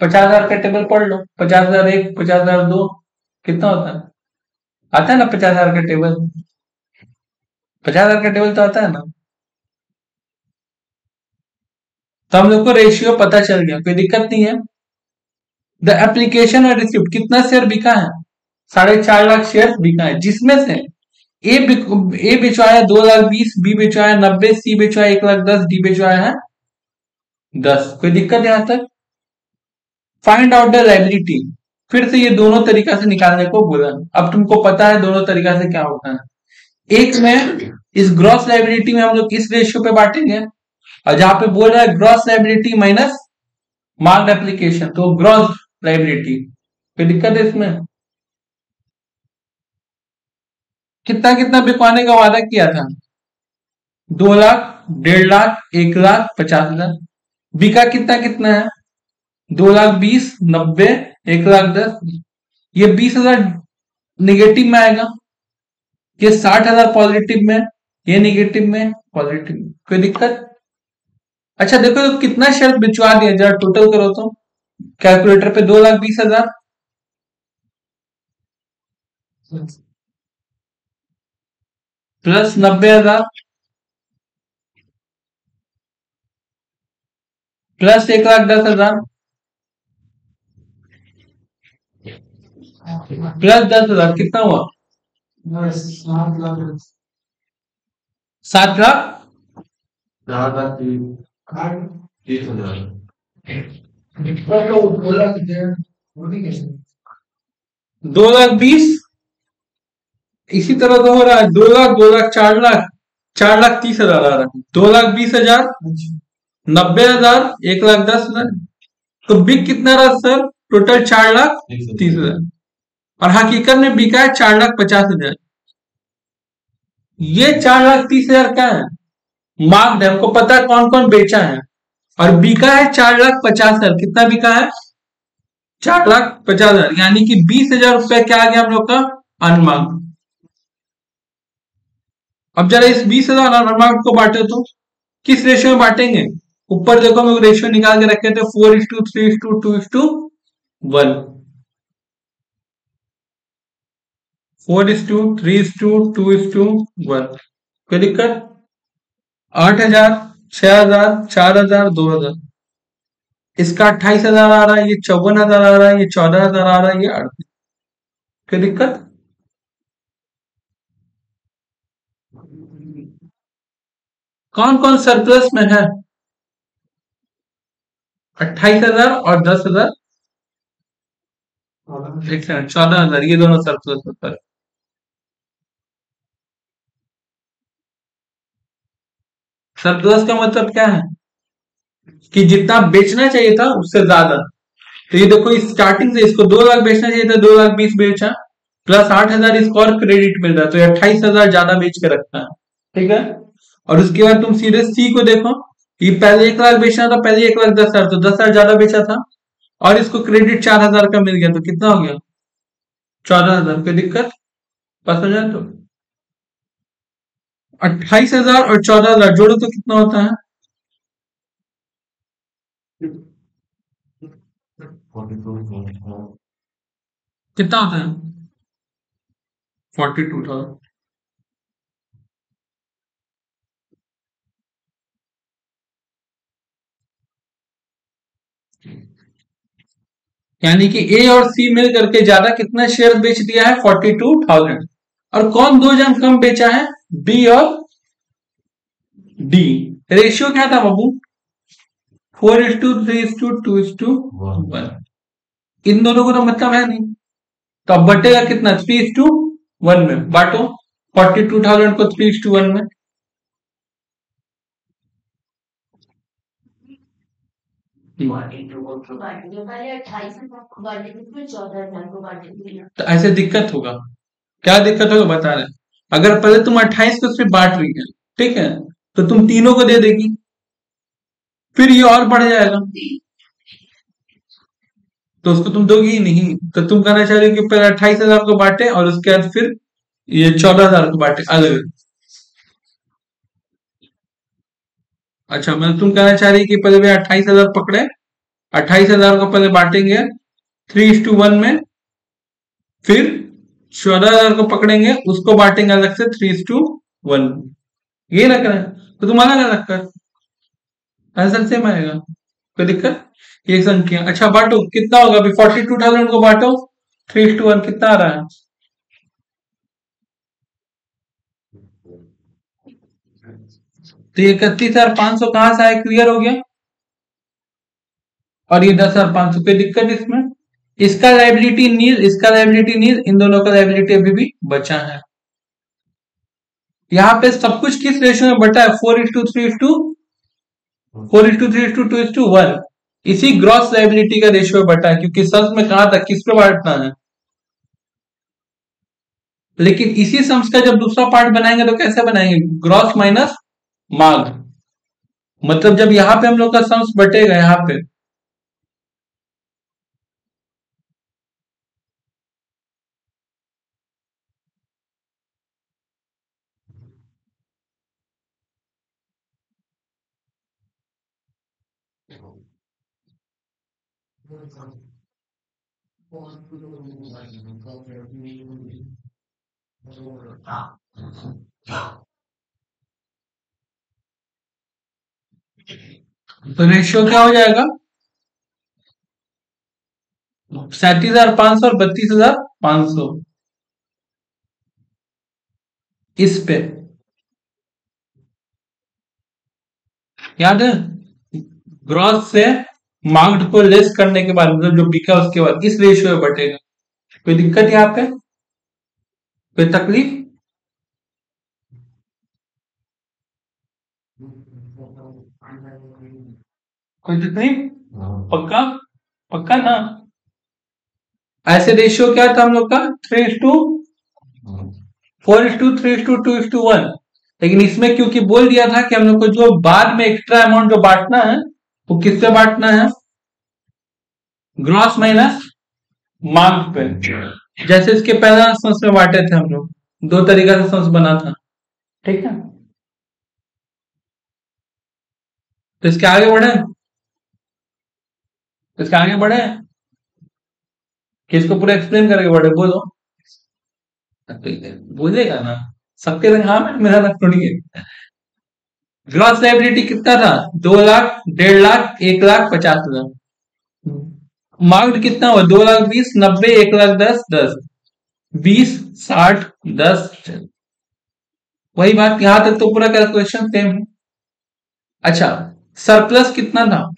50,000 का टेबल पढ़ लो। 50,001, 50,002, कितना होता है? आता है ना 50,000 का टेबल? 50,000 का टेबल तो आता है ना। तो हम लोग को रेशियो पता चल गया, कोई दिक्कत नहीं है। द एप्लीकेशन और रिसिप्ट, कितना शेयर बिका है? 4.5 लाख शेयर बिका है, जिसमें से ए बिचवाया 2,20,000, बी बिचवाया 90, सी बिचवाया 1,10,000, डी बिचवाया है 10। कोई दिक्कत यहां तक? फाइंड आउट द लाइबिलिटी, फिर से ये दोनों तरीका से निकालने को बोला। अब तुमको पता है दोनों तरीका से क्या होता है। एक में इस ग्रॉस लाइबिलिटी में हम लोग किस रेशियो पे बांटेंगे, और जहां पे बोल रहा है gross liability minus marked application, तो ग्रॉस लाइबिलिटी। कोई दिक्कत है इसमें? कितना कितना बिकवाने का वादा किया था? 2 लाख, 1.5 लाख, 1 लाख, 50,000। बिका कितना कितना है? 2,20,000, 90, 1,10,000। ये 20,000 निगेटिव में आएगा, ये 60,000 पॉजिटिव में, ये निगेटिव में, पॉजिटिव में। कोई दिक्कत? अच्छा देखो तो कितना शेयर बिचवा दिया, जरा टोटल करो तो कैलकुलेटर पे। 2,20,000 प्लस 90,000 प्लस 1,10,000 प्लस 10,000, कितना हुआ? 7 लाख। 2,20,000, इसी तरह तो हो रहा है। 2 लाख, 2 लाख, 4 लाख, 4,30,000 आ रहा है। 2,20,000, 90,000, 1,10,000, तो बिक कितना रहा सर? टोटल 4,30,000, और हकीकत में बिका है 4,50,000। ये 4,30,000 क्या है? मार्क्ड है, हमको पता है कौन कौन बेचा है। और बिका है 4,50,000, कितना बिका है? 4,50,000, यानी कि 20,000 रुपया क्या आ गया हम लोग का? अनमार्क्ड। अब जरा इस 20,000 अनमार्क्ड को बांटे तो किस रेशियो में बांटेंगे? ऊपर देखो हम लोग रेशियो निकाल के रखे थे, 4:3:2:1, 4:3:2:1। कोई दिक्कत? 8,000, 6,000, 4,000, 2,000। इसका 28,000 आ रहा है, ये 54,000 आ रहा है, ये 14,000 आ रहा है, ये 38। कोई दिक्कत? कौन कौन सरप्लस में है? 28,000 और 10,000। एक सेकंड, 14,000, ये दोनों सरप्लस होता है। सरप्लस का मतलब क्या है? कि जितना बेचना चाहिए था उससे ज्यादा। तो ये देखो, इस स्टार्टिंग से इसको 2 लाख बेचना चाहिए था, 2,20,000 बेचा, प्लस 8,000 इसको और क्रेडिट मिल रहा है, तो ये 28,000 ज्यादा बेच के रखता है। ठीक है। और उसके बाद तुम सीधे सी को देखो, ये पहले 1 लाख बेचना था, पहले 1,10,000, तो 10,000 ज्यादा बेचा था, और इसको क्रेडिट 4,000 का मिल गया, तो कितना हो गया? 14,000। कोई दिक्कत? पास हो जाए तो 28,000 और 14,000 जोड़ो तो कितना होता है? कितना होता है? 42,000। यानी कि ए और सी मिल करके ज्यादा कितना शेयर बेच दिया है? 42,000। और कौन दो जन कम बेचा है? बी और डी। रेशियो क्या था बाबू? 4:3:2:1। इन दोनों को तो मतलब है नहीं, तो अब बटेगा कितना? 3:1 में बांटो, 42,000 को 3:1 में। तो ऐसे दिक्कत होगा। क्या दिक्कत होगा बता रहे? अगर पहले तुम 28 को सिर्फ बांट रही है, ठीक है, तो तुम तीनों को दे देगी, फिर ये और बढ़ जाएगा, तो उसको तुम दोगी ही नहीं। तो तुम कहना चाह रहे हो कि पहले 28,000 को बांटे और उसके बाद फिर ये 14,000 को बांटे अलग। अच्छा, मतलब तुम कहना चाह रही कि पहले वे 28,000 पकड़े, 28,000 को पहले बांटेंगे 3:1 में, फिर 14,000 को पकड़ेंगे, उसको बांटेंगे अलग से 3:1। ये ना करें तो तुम अलग अलग कर, आंसर सेम आएगा। कोई दिक्कत? ये संख्या। अच्छा बांटो, कितना होगा अभी? 42,000 को बांटो 3:1, कितना आ रहा है? तो ये 31,500 कहां से आए? क्लियर हो गया। और ये 10,500। कोई दिक्कत इसमें? इसका लाइबिलिटी नील, इसका लाइबिलिटी नील, इन दोनों का लाइबिलिटी अभी भी बचा है। यहाँ पे सब कुछ किस रेशियो में बटा है? 4:3:2:1। इसी ग्रॉस लाइबिलिटी का रेशियो में बटा है, क्योंकि सम्स में कहा था किस पे बांटना है। लेकिन इसी सम्स का जब दूसरा पार्ट बनाएंगे तो कैसे बनाएंगे? ग्रॉस माइनस मार्ग। मतलब जब यहाँ पे हम लोग का सम्स बटेगा, यहाँ पे तो रेशियो क्या हो जाएगा? 37,500 और 32,500 इस पे। याद है? ग्रॉस से मार्क्ड को लेस करने के बाद, मतलब जो बिका उसके बाद इस रेशियो में बटेगा। कोई दिक्कत यहाँ पे? कोई तकलीफ? कोई तकलीफ? पक्का? पक्का ना? ऐसे रेशियो क्या था हम लोग का? 3:4:3:2:1। लेकिन इसमें क्योंकि बोल दिया था कि हम लोग को जो बाद में एक्स्ट्रा अमाउंट जो बांटना है वो किससे बांटना है? ग्रॉस माइनस मार्क पे। जैसे इसके पहला संस में बांटे थे हम लोग, दो तरीका से संस बना था। ठीक है, तो इसके आगे बढ़े, इसके आगे बढ़े कि इसको पूरा एक्सप्लेन करके बढ़े? बोलो। बोलेगा ना, सबके रंग हाँ में, मेरा रंग थोड़ी है। ग्रॉस लाइबिलिटी कितना था? 2 लाख, 1.5 लाख, 1,50,000। मार्क्ड कितना हुआ? 2,20,000, 90, 1,10,000, 10, 20, 60, 10। वही बात, यहां तक तो पूरा कैलकुलेशन सेम है। अच्छा, सरप्लस कितना था?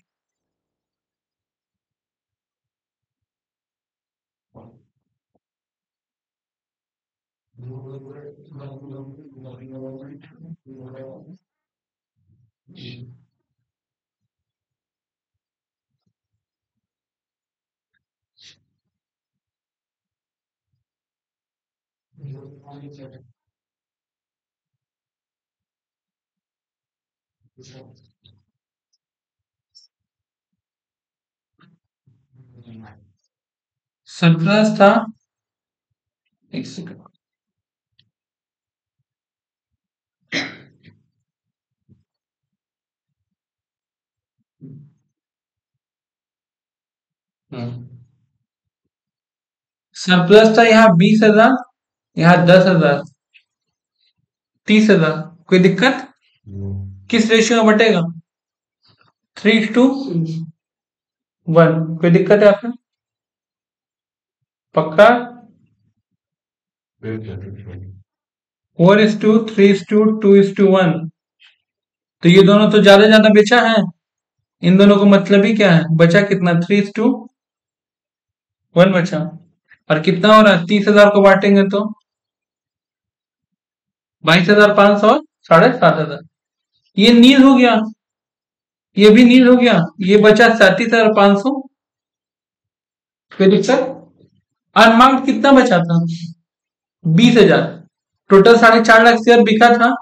सरप्लस था, एक सेकंड। सरप्लस था यहाँ 20,000, यहाँ 10,000, 30,000। कोई दिक्कत? किस रेशियो में बटेगा? 3:1। कोई दिक्कत है आपको? पक्का? 4:3:2:1। तो ये दोनों तो ज्यादा बेचा है, इन दोनों को मतलब ही क्या है? बचा कितना? 3:1 बचा। और कितना हो रहा है? 30,000 को बांटेंगे तो 22,500 और 7,500। ये नील हो गया, ये भी नील हो गया, ये बचा 37,500। कोई दिक्कत? अनमार्क्ड कितना बचा था? 20,000। टोटल 4.5 लाख शेयर बिका था,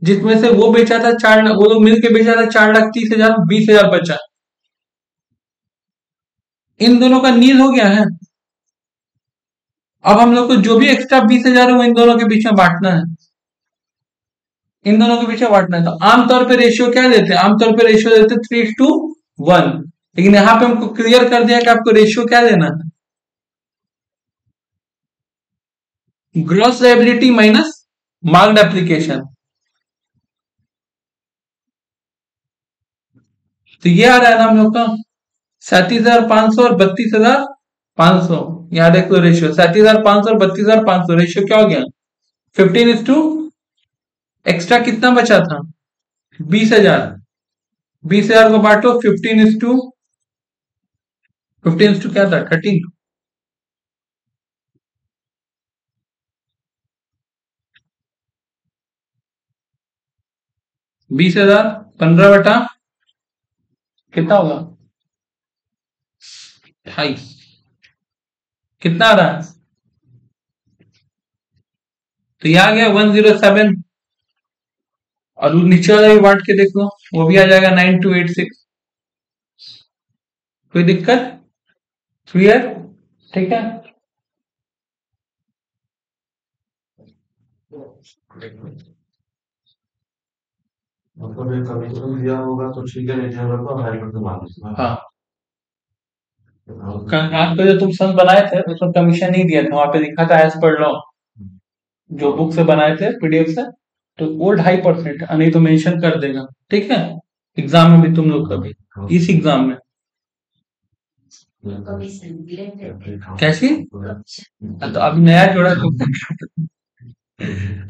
जिसमें से वो बेचा था 4 लाख, वो लोग मिलकर बेचा था 4,30,000, 20,000 बचा। इन दोनों का नील हो गया है। अब हम लोग को जो भी एक्स्ट्रा 20,000 है वो इन दोनों के बीच में बांटना है, इन दोनों के बीच में बांटना है। तो आमतौर पे रेशियो क्या देते हैं? आमतौर पे रेशियो देते हैं 3:1। लेकिन यहां पे हमको क्लियर कर दिया कि आपको रेशियो क्या देना है? Gross liability minus marked application. तो ये आ रहा है ना हम लोग का 37,500 और 32,500। यहाँ देख लो रेशियो 37,500 और 32,500, रेशियो क्या हो गया? 15:। एक्स्ट्रा कितना बचा था? 20,000। 20,000 को बांटो 15:। 15:, क्या था? 13। 20,000 15 बटा कितना होगा? 28। कितना आ रहा है? तो यह आ गया 107। और नीचे वाला भी बांट के देख लो, वो भी आ जाएगा 9286। कोई दिक्कत? क्लियर? ठीक है। मतलब एक कमीशन दिया होगा तो ठीक है, नहीं दिया होगा तो हाई करके मान लीजिए। हाँ, आज पे जो तुम सम बनाए थे उसमें कमीशन नहीं दिया था, वहां पे लिखा था एज पर लॉ, जो बुक से बनाए थे पीडीएफ से, तो वो 2.5%, नहीं तो मेंशन कर देगा। ठीक है, एग्जाम में भी तुम लोग कभी, इस एग्जाम में कैसी, तो अभी नया जोड़ा तो।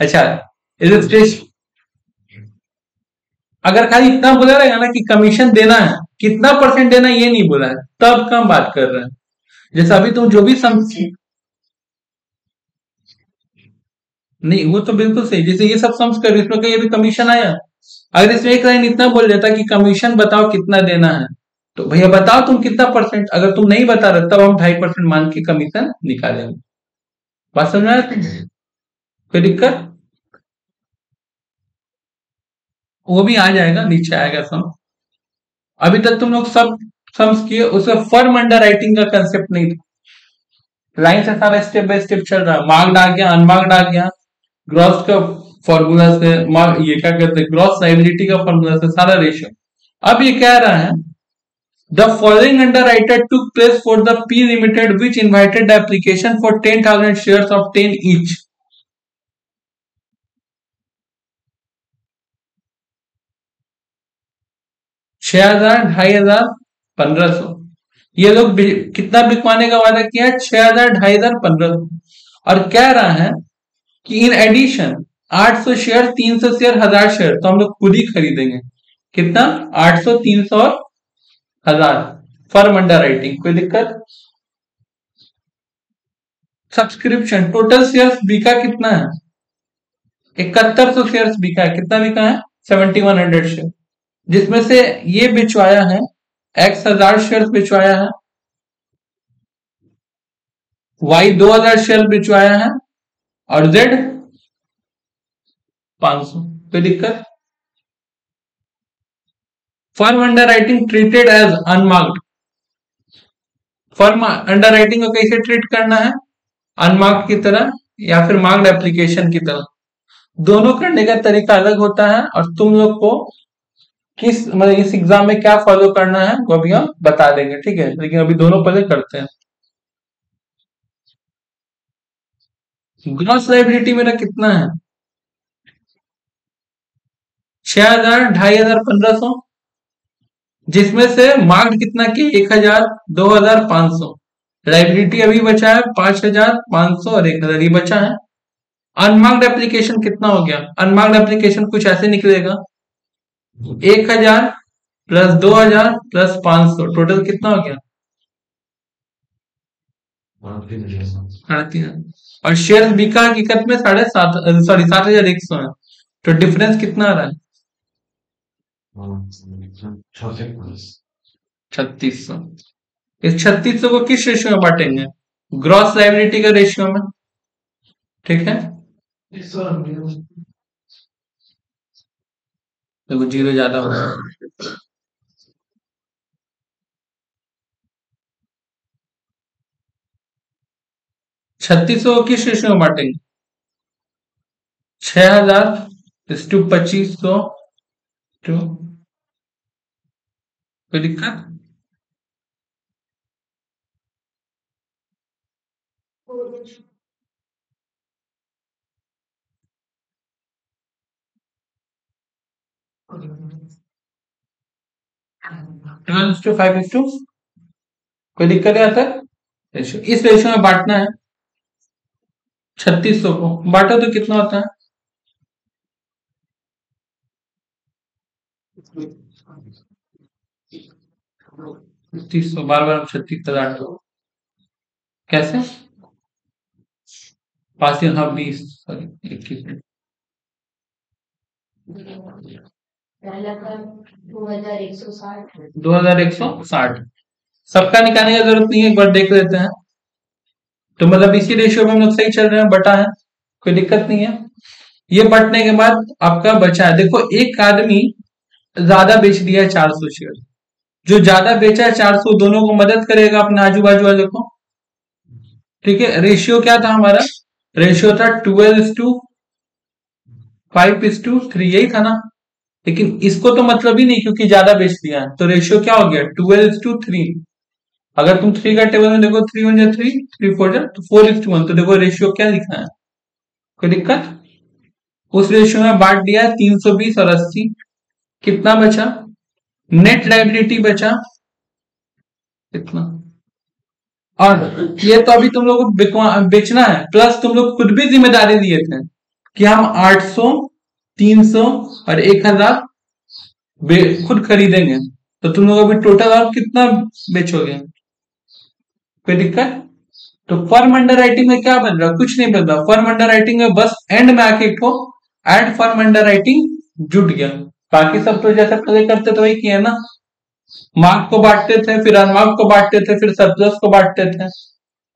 अच्छा, इलस्ट्रेशन, अगर खाली इतना बोला रहेगा ना कि कमीशन देना है, कितना परसेंट देना ये नहीं बोला है, तब कम बात कर रहे हैं। जैसे अभी तुम जो भी नहीं, वो तो बिल्कुल सही, जैसे ये सब सम्स कर, इसमें कहीं अभी कमीशन आया? अगर इसमें एक लाइन इतना बोल देता कि कमीशन बताओ कितना देना है, तो भैया बताओ तुम कितना परसेंट, अगर तुम नहीं बता रहे तब हम 2.5% मान के कमीशन निकालेंगे। बात समझ में आया तुम? कोई दिक्कत? वो भी आ जाएगा, नीचे आएगा सम। अभी तक तुम लोग सब सम्स किए, उसमें फर्म अंडर राइटिंग का कंसेप्ट नहीं था। लाइन से सारा स्टेप बाय स्टेप चल रहा है, मार्क्ड आ गया, अनमार्क्ड आ गया, ग्रॉस का फॉर्मूला से, ये क्या कहते हैं, ग्रॉस लायबिलिटी का फॉर्मूला से सारा रेशियो। अब ये कह रहा है the following underwriter took place for the P Limited which invited the application for 10,000 shares of 10 each। 6,000, 2,500, 1,500। ये लोग कितना बिकवाने का वादा किया है? 6,000, 2,500, 1,500। और कह रहा है कि in addition 800 share, 300 share, 1,000 share तो हम लोग खुद ही खरीदेंगे। कितना? 800, 300 और 1,000 फर्म अंडर राइटिंग। कोई दिक्कत? सब्सक्रिप्शन टोटल शेयर्स बिका कितना है? 7,100 शेयर्स बिका है। कितना बिका है? 7,100 शेयर, जिसमें से ये बिचवाया है एक्स 1,000 शेयर बिचवाया है, वाई 2,000 शेयर बिचवाया है, और जेड 500। कोई दिक्कत? Firm underwriting treated as unmarked. Firm underwriting को कैसे ट्रीट करना है? अनमार्क्ड की तरह या फिर मार्क्ड एप्लीकेशन की तरह। दोनों करने का तरीका अलग होता है, और तुम लोग को किस मतलब इस एग्जाम में क्या फॉलो करना है वो अभी हम बता देंगे, ठीक है? लेकिन अभी दोनों पहले करते हैं। ग्रॉस लाइबिलिटी मेरा कितना है? 6,000, 2,500, 1,500, जिसमें से मार्क्ड कितना की? 1,000, 2,000, 500। लाइबिलिटी अभी बचा है 5,000, 500 और 1,000 ये बचा है। अनमार्क्ड एप्लीकेशन कितना हो गया? अनमार्क्ड एप्लीकेशन कुछ ऐसे निकलेगा, 1,000 प्लस 2,000 प्लस 500, टोटल कितना हो गया? 3,500। और शेयर बिका हकीकत में 7,500, सॉरी 7,100 है। तो डिफरेंस कितना आ रहा है? 3,600। इस 3,600 को किस रेशियो में बांटेंगे? ग्रॉस लाइबिलिटी का रेशियो में, ठीक है? देखो जीरो ज्यादा हो रहा है। 3,600 को किस रेशियो में बांटेंगे? 6,000:2,500 टू। कोई दिक्कत? टू 5:2। कोई दिक्कत है यहाँ तक? रेशियो, इस रेशियो में बांटना है 3,600 को। बांटो तो कितना होता है? 3,600 बार बार 36,000 कैसे? 5 3 हाँ 20, सॉरी 21 मिनट। पहला का 2,160। 2,160 सबका निकालने की जरूरत नहीं है, एक बार देख लेते हैं। तो मतलब इसी रेशियो में हम लोग सही चल रहे हैं, बटा है, कोई दिक्कत नहीं है। ये बटने के बाद आपका बचा है, देखो एक आदमी ज्यादा बेच दिया है 400 शेयर, जो ज्यादा बेचा है 400 दोनों को मदद करेगा अपने आजू बाजू वाले को, ठीक है? रेशियो क्या था हमारा? रेशियो था 12:5:3, यही था ना? लेकिन इसको तो मतलब ही नहीं क्योंकि ज्यादा बेच दिया है, तो रेशियो क्या हो गया? 12:3। अगर तुम 3 का टेबल में देखो, 3 1 3, 3 4 तो 4:1, तो देखो रेशियो क्या लिखा है? कोई दिक्कत? उस रेशियो में बांट दिया है 320 और 80। कितना बचा? नेट लाइबिलिटी बचा कितना? और ये तो अभी तुम लोग को बेचना है, प्लस तुम लोग खुद भी जिम्मेदारी लिए थे कि हम 800, 300 और 1,000 खुद खरीदेंगे। तो तुम लोग अभी टोटल और कितना बेचोगे? कोई दिक्कत? तो फर्म अंडर राइटिंग में क्या बन रहा? कुछ नहीं बन रहा। फर्म अंडर राइटिंग में बस एंड में आके एक एड फर्म अंडर राइटिंग जुट गया। बाकी सब तो जैसे पहले करते थे वही किया ना, मार्क को बांटते थे, फिर अनमार्क को बांटते थे, फिर सरप्लस को बांटते थे,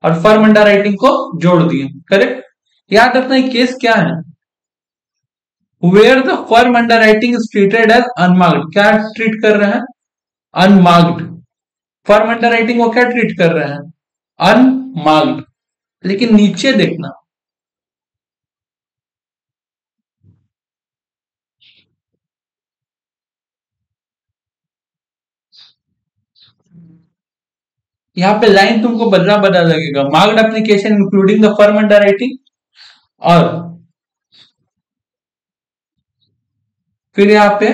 और फर्म अंडर राइटिंग को जोड़ दिए। करेक्ट? याद रखना केस क्या है, where the firm underwriting is treated as unmarked. क्या ट्रीट कर रहे हैं? अनमार्क्ड। फर्म अंडर राइटिंग को क्या ट्रीट कर रहे हैं? अनमार्क्ड। लेकिन नीचे देखना, यहाँ पे लाइन तुमको बदला बदला लगेगा, marked application including the firm under writing, और फिर यहाँ पे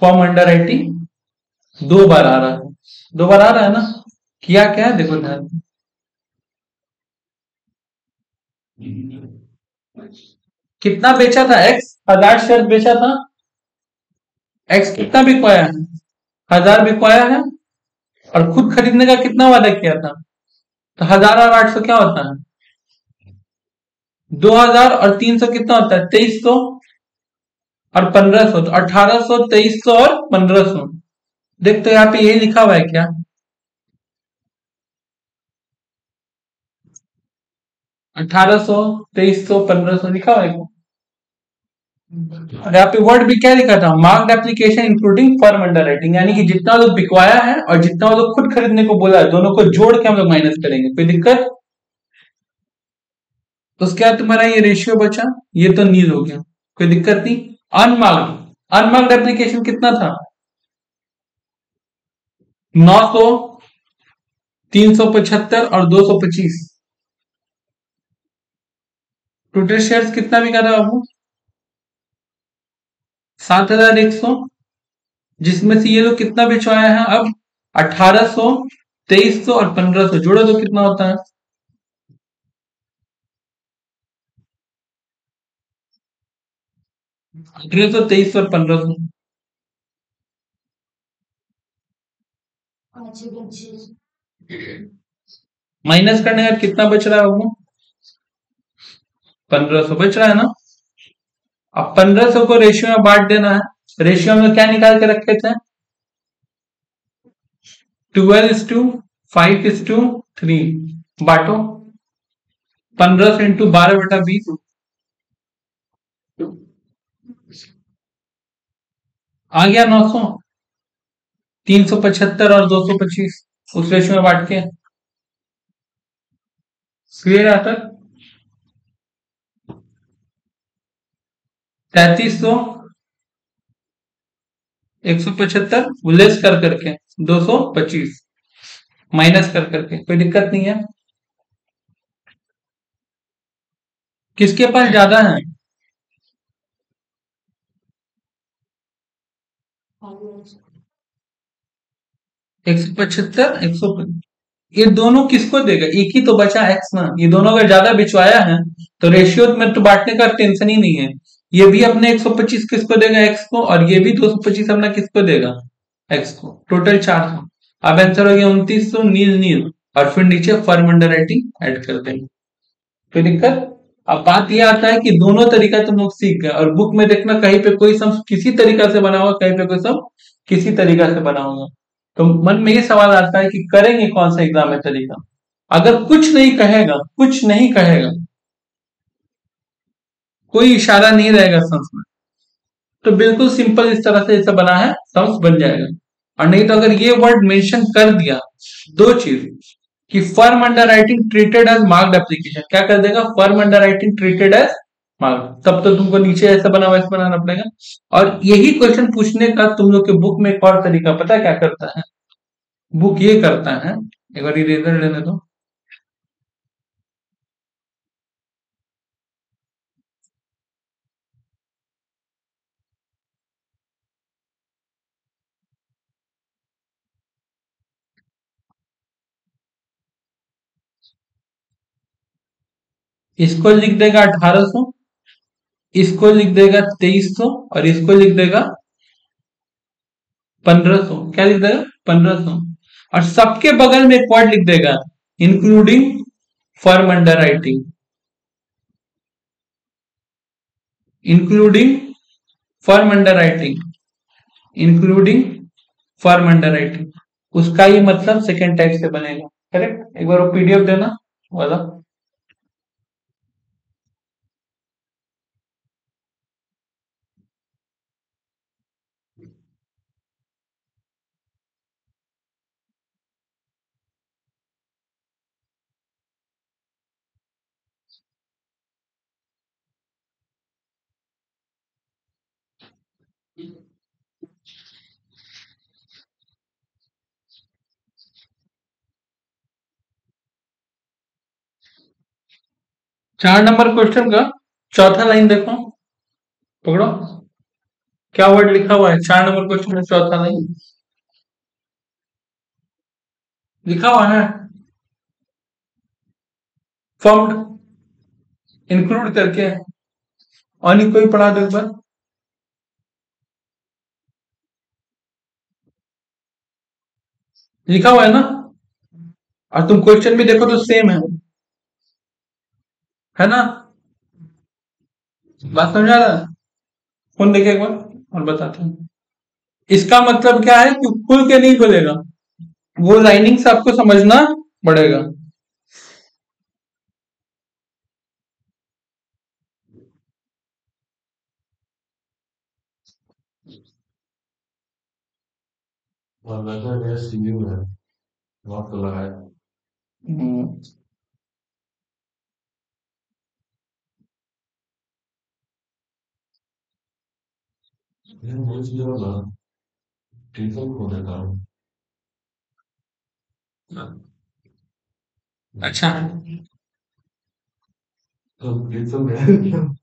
फर्म अंडर राइटिंग 2 बार आ रहा है। दो बार आ रहा है ना। किया क्या है देखो ध्यान से। कितना बेचा था एक्स, 1000 शेयर बेचा था। एक्स कितना बिकवाया है, 1000 बिकवाया है। और खुद खरीदने का कितना वादा किया था, तो 1000 और 800 क्या होता है, 2000 और 300 कितना होता है, 2300 और 1500, तो 1800, 2300 और 1500। देख तो यहाँ पे यही लिखा हुआ है क्या, 1800, 2300, 1500 लिखा हुआ है क्या। और यहाँ पे वर्ड भी क्या लिखा था, marked application including firm under writing, यानी कि जितना लोग बिकवाया है और जितना लोग खुद खरीदने को बोला है, दोनों को जोड़ के हम लोग माइनस करेंगे। कोई दिक्कत। तो उसके बाद तुम्हारा ये रेशियो बचा, ये तो नील हो गया, कोई दिक्कत नहीं। अनमार्क्ड, अनमार्क्ड एप्लीकेशन कितना था, 900, 375 और 225। टोटल शेयर्स कितना बिका था बाबू, 7100, जिसमें से ये लोग कितना बिचवाया है अब, 1800, 2300 और 1500, जोड़ो तो कितना होता है, 1800, 2300 और 1500। माइनस करने का कितना बच रहा है बाबू, 1500 बच रहा है ना। अब 1500 को रेशियो में बांट देना है। रेशियो में क्या निकाल के रखे थे, 12:5:3। बांटो, 1500 इंटू 12/20 आ गया 900, 375 और 225 उस रेशियो में बांट के। क्लियर है तक, 3300, 175 लेस कर करके 225 माइनस कर करके, कोई दिक्कत नहीं है। किसके पास ज्यादा है, 175, 150, ये दोनों किसको देगा, एक ही तो बचा एक्स ना। ये दोनों अगर ज्यादा बिचवाया है तो रेशियो में तो बांटने का टेंशन ही नहीं है। ये भी अपने 125 किसको देगा, एक्स को, और ये भी 225 अपना किसको देगा, एक्स को। टोटल 400। अब आंसर हो गया 2900, नील नील, और फिर नीचे फर्म अंडर राइटिंग ऐड कर देंगे। कोई दिक्कत। अब बात यह आता है कि दोनों तरीका तुम लोग सीख गए, और बुक में देखना कहीं पे कोई सम किसी तरीका से बना होगा, कहीं पे कोई सम किसी तरीका से बना होगा। तो मन में ये सवाल आता है कि करेंगे कौन सा एग्जाम में तरीका। अगर कुछ नहीं कहेगा, कुछ नहीं कहेगा, कोई इशारा नहीं रहेगा सम्स में, तो बिल्कुल सिंपल इस तरह से जैसा बना है सम्स बन जाएगा। और नहीं तो अगर ये वर्ड मेंशन कर दिया, दो चीज, कि firm underwriting treated as marked application, क्या कर देगा, firm underwriting treated as marked, तब तो तुमको नीचे ऐसा बना वैसा बनाना पड़ेगा। और यही क्वेश्चन पूछने का तुम लोग के बुक में एक और तरीका पता है क्या करता है, बुक ये करता है, एक बार इरेजर लेने दो। इसको लिख देगा 1800, इसको लिख देगा 2300, और इसको लिख देगा 1500। क्या लिख देगा, 1500। और सबके बगल में एक वर्ड लिख देगा, including firm under writing, including firm under writing, including firm under writing. उसका ये मतलब सेकेंड टाइप से बनेगा। करेक्ट। एक बार वो पीडीएफ देना वाला। चार नंबर क्वेश्चन का चौथा लाइन देखो, पकड़ो क्या वर्ड लिखा हुआ है 4 नंबर क्वेश्चन में, चौथा लाइन। लिखा हुआ है फॉर्म्ड इंक्लूड करके, और नहीं कोई पढ़ा दो एक बार। लिखा हुआ है ना, और तुम क्वेश्चन भी देखो तो सेम है ना? बात समझ आ रहा है? कौन देखे एक बार और बताते हैं। इसका मतलब क्या है कि खुल के नहीं खुलेगा, वो लाइनिंग से आपको समझना पड़ेगा। और वैसे मेरा सीयू है, बहुत तो लगाया। ये वो चीज होगा, ट्यूशन खो देता हूँ। अच्छा, तो ट्यूशन में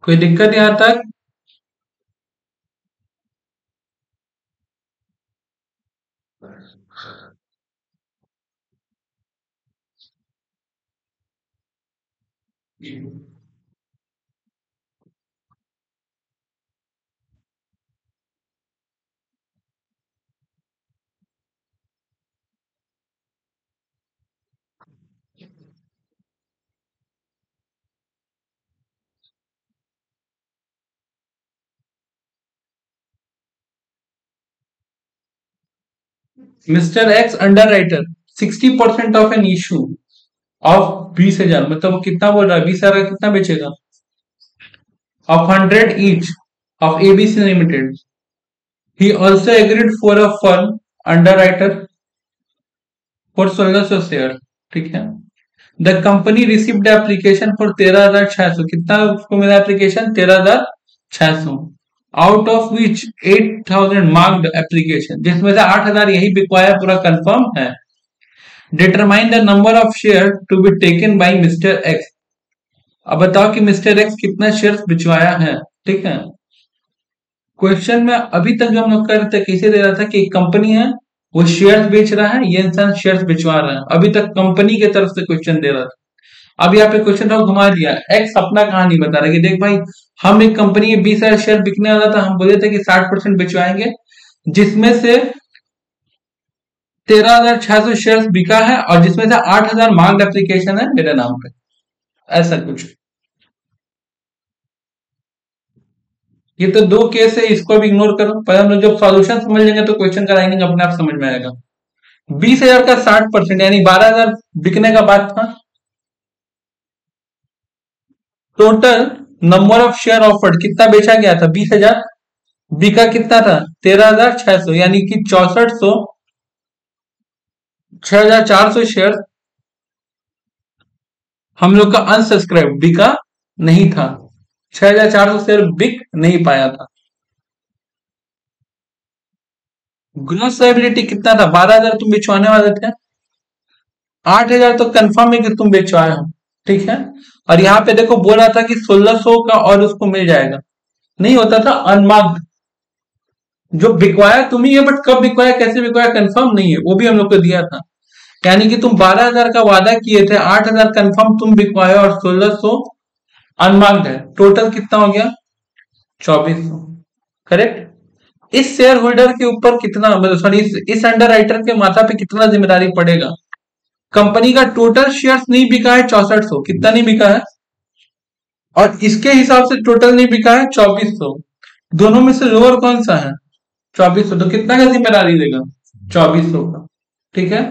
कोई दिक्कत यहाँ तक? Mister x under writer 60% of an issue of 20,000, मतलब वो कितना बोल रहा है? 20,000 का कितना बेचेगा? Of 100 each of ABC limited. He also agreed for a firm underwriter for 1600 share, ठीक है। The company received application for 13,600, कितना उसको मिला application? 13,600, out of which 8,000 marked application, जिसमें से 8,000 यही बिकवाया, पूरा कंफर्म है। Determine the number of share to be taken by mister X. अब बताओ कि मिस्टर एक्स कितना शेयर बिचवाया है, ठीक है। क्वेश्चन में अभी तक जो हम लोग कर रहे थे, कैसे दे रहा था कि एक कंपनी है, वो शेयर्स बेच रहा है, ये इंसान शेयर्स बिचवा रहा है। अभी तक कंपनी की तरफ से क्वेश्चन दे रहा था। अब यहाँ पे क्वेश्चन को घुमा दिया, एक्स अपना कहानी बता रहा है कि देख भाई, हम एक कंपनी के 20,000 शेयर बिकने वाला था, हम बोले थे कि 60% बिचवाएंगे, जिसमें से 13,600 शेयर बिका है, और जिसमें से 8,000 मार्क्ड एप्लीकेशन है मेरे नाम पे, ऐसा कुछ। ये तो दो केस है, इसको भी इग्नोर करो। पर हम लोग जब सॉल्यूशन समझ लेंगे तो क्वेश्चन का राइटिंग अपने आप समझ में आएगा। 20,000 का 60% यानी 12,000 बिकने का बात था। Total number of share offered कितना बेचा गया था? 20,000। बिका कितना था? 13,600, यानी कि 6400, 6,400 शेयर हम लोग का अनसब्सक्राइब बिका नहीं था। 6,400 शेयर बिक नहीं पाया था। ग्रॉस लायबिलिटी कितना था? 12,000 तुम बेचवाने वाले थे, 8,000 तो कंफर्म है कि तुम बेचवाए हो, ठीक है। और यहाँ पे देखो बोल रहा था कि 1600 का और उसको मिल जाएगा, नहीं होता था अनमार्क्ड। जो बिकवाया तुम ही है, बट कब बिकवाया, कैसे बिकवाया, कंफर्म नहीं है, वो भी हम लोग को दिया था। यानी कि तुम 12,000 का वादा किए थे, 8,000 कंफर्म तुम बिकवाए और 1600 अनमार्क्ड है। टोटल कितना हो गया? 2400, करेक्ट। इस शेयर होल्डर के ऊपर कितना, मतलब सॉरी, इस अंडर राइटर के माथा पे कितना जिम्मेदारी पड़ेगा? कंपनी का टोटल शेयर्स नहीं बिका है 6400, कितना नहीं बिका है, और इसके हिसाब से टोटल नहीं बिका है 2400। दोनों में से लोअर कौन सा है? 2400, तो कितना का जिम्मेदारी देगा? 2400 का, ठीक है।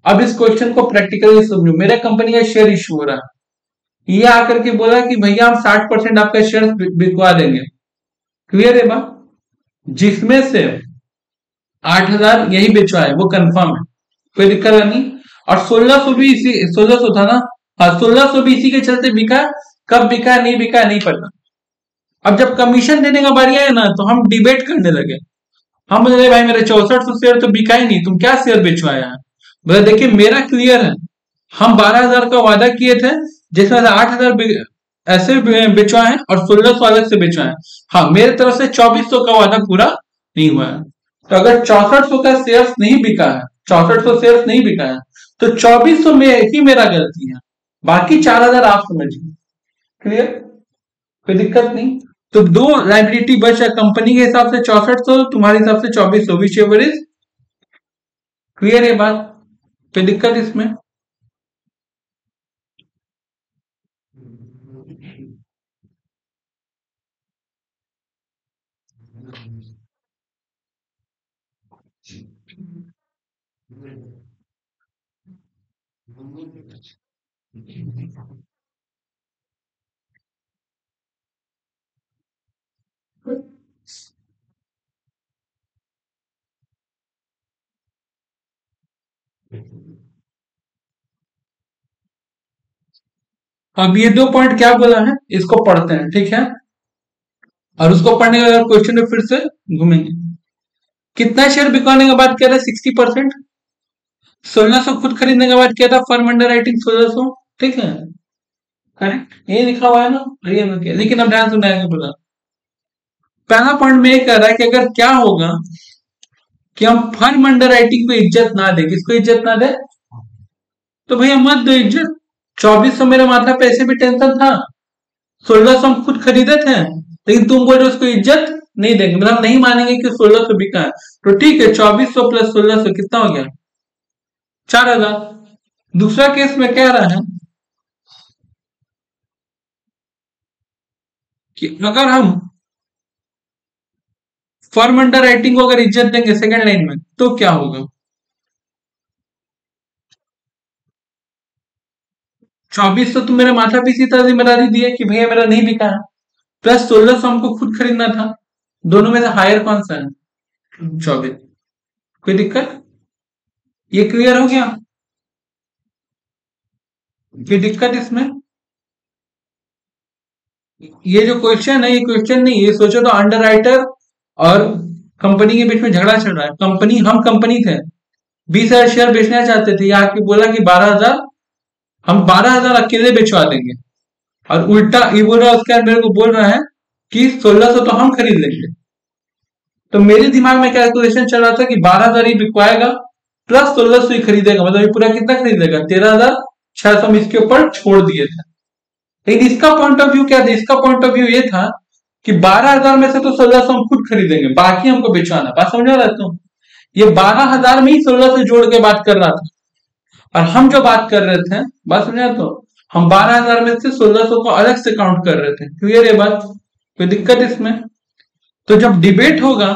अब इस क्वेश्चन को प्रैक्टिकली समझो। मेरे कंपनी का शेयर इश्यू हो रहा है, ये आकर के बोला कि भैया हम 60% आपका शेयर बिकवा देंगे, क्लियर है बात? जिसमें से 8,000 यही बेचवाए, वो कंफर्म है, कोई दिक्कत नहीं। और 1600 भी इसी, 1600 था ना, हाँ 1600 भी इसी के चलते बिका। कब बिका नहीं बिका नहीं पता। अब जब कमीशन देने का बारी आया ना, तो हम डिबेट करने लगे। हम बोले भाई मेरे 6400 शेयर तो बिका ही नहीं, तुम क्या शेयर बेचवाया है? बोले देखिए मेरा क्लियर है, हम 12,000 का वादा किए थे, जिसमें से 8,000 ऐसे बेचवाए हैं और 1600 अलग से बेचवाए हैं। हाँ मेरे तरफ से 2400 का वादा पूरा नहीं हुआ है। तो अगर 6400 का शेयर नहीं बिका है, 6400 शेयर नहीं बिका है, तो 2400 में ही मेरा गलती है, बाकी 4000 आप समझिए। क्लियर, कोई दिक्कत नहीं। तो दो लाइबिलिटी बचा, कंपनी के हिसाब से 6400, तुम्हारे हिसाब से 2400, विच एवर इज क्लियर है बात, कोई दिक्कत इसमें? अब ये दो पॉइंट क्या बोला है, इसको पढ़ते हैं, ठीक है? और उसको पढ़ने के बाद क्वेश्चन में फिर से घूमेंगे। कितना शेयर बिकवाने के बाद क्या था? 60%। 1600 खुद खरीदने के बाद क्या था? फर्म अंडर राइटिंग 1600, ठीक है, करेक्ट, ये लिखा हुआ है ना, लेकिन अब ध्यान सुनाया बोला। पहला पॉइंट में ये कह रहा है कि अगर क्या होगा कि हम फर्म अंडर राइटिंग को इज्जत ना दे, किसको इज्जत ना दे? तो भैया मत दो इज्जत। 2400 मेरे माथा पे ऐसे भी टेंशन था, 1600 हम खुद खरीदे थे, लेकिन तुम बोल रहे हो उसको इज्जत नहीं देंगे, मतलब नहीं मानेंगे कि 1600 बिका है। तो ठीक है, 2400 प्लस 1600 कितना हो गया? 4000। दूसरा केस में कह रहा है कि अगर हम फर्म अंडर राइटिंग को अगर इज्जत देंगे सेकंड लाइन में, तो क्या होगा? 2400 तुम मेरे माथा पे इसी तरह जिम्मेदारी दी है कि भैया मेरा नहीं बिका है, प्लस 1600 हमको खुद खरीदना था, दोनों में से हायर कौन सा है? 24। कोई दिक्कत? ये क्लियर हो गया? कोई दिक्कत इसमें? ये जो क्वेश्चन है, ये क्वेश्चन नहीं, ये सोचो तो अंडर राइटर और कंपनी के बीच में झगड़ा चल रहा है। कंपनी, हम कंपनी थे, 20,000 शेयर बेचना चाहते थे, यहाँ की बोला कि 12,000, हम 12,000 अकेले बेचवा देंगे, और उल्टा ये बोल रहा है, उसके बाद मेरे को बोल रहा है कि 1600 तो हम खरीद लेंगे। तो मेरे दिमाग में कैलकुलेशन चल रहा था कि 12,000 ही बिकवाएगा प्लस 1600 ही खरीदेगा, मतलब ये पूरा कितना खरीदेगा? 13,600 हम इसके ऊपर छोड़ दिए थे। लेकिन इसका पॉइंट ऑफ व्यू क्या था? इसका पॉइंट ऑफ व्यू ये था कि 12,000 में से तो 1600 हम खुद खरीदेंगे, बाकी हमको बेचवाना। बात समझा रहता हूँ, ये 12,000 में ही 1600 जोड़ के बात कर रहा था, और हम जो बात कर रहे थे, बात समझा, तो हम 12,000 में से 1600 को अलग से काउंट कर रहे थे। क्लियर है बात? कोई दिक्कत इसमें? तो जब डिबेट होगा,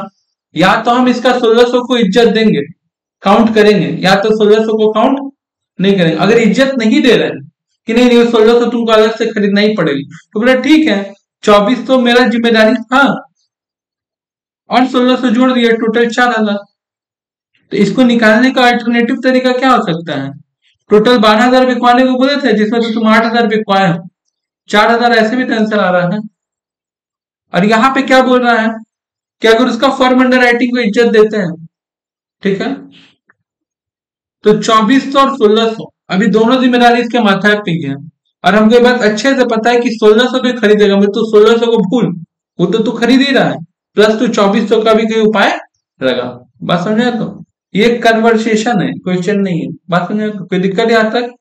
या तो हम इसका 1600 को इज्जत देंगे, काउंट करेंगे, या तो 1600 को काउंट नहीं करेंगे। अगर इज्जत नहीं दे रहे हैं कि नहीं नहीं 1600 तुमको अलग से खरीदना ही पड़ेगी, तो बोला ठीक है, 2400 मेरा जिम्मेदारी था और 1600 जोड़ दिए, टोटल 4000। तो इसको निकालने का अल्टरनेटिव तरीका क्या हो सकता है? टोटल 12,000 बिकवाने को बोले थे, जिसमें तो तुम 8,000 बिकवाए हो, 4,000 ऐसे भी टेंशन आ रहा है। और यहाँ पे क्या बोल रहा है कि अगर उसका फर्म अंडर राइटिंग को इज्जत देते हैं, ठीक है, तो 2400 और 1600 अभी दोनों जिम्मेदारी इसके माथा पे है, और हमको ये बात अच्छे से पता है कि 1600 तो खरीदेगा, मैं तो 1600 को भूल, वो तो तू खरीद ही रहा है, प्लस तू 2400 का भी कोई उपाय लगा। बात समझे? तो ये कन्वर्सेशन है, क्वेश्चन नहीं है। बात समझे? तो कोई दिक्कत यहाँ तक?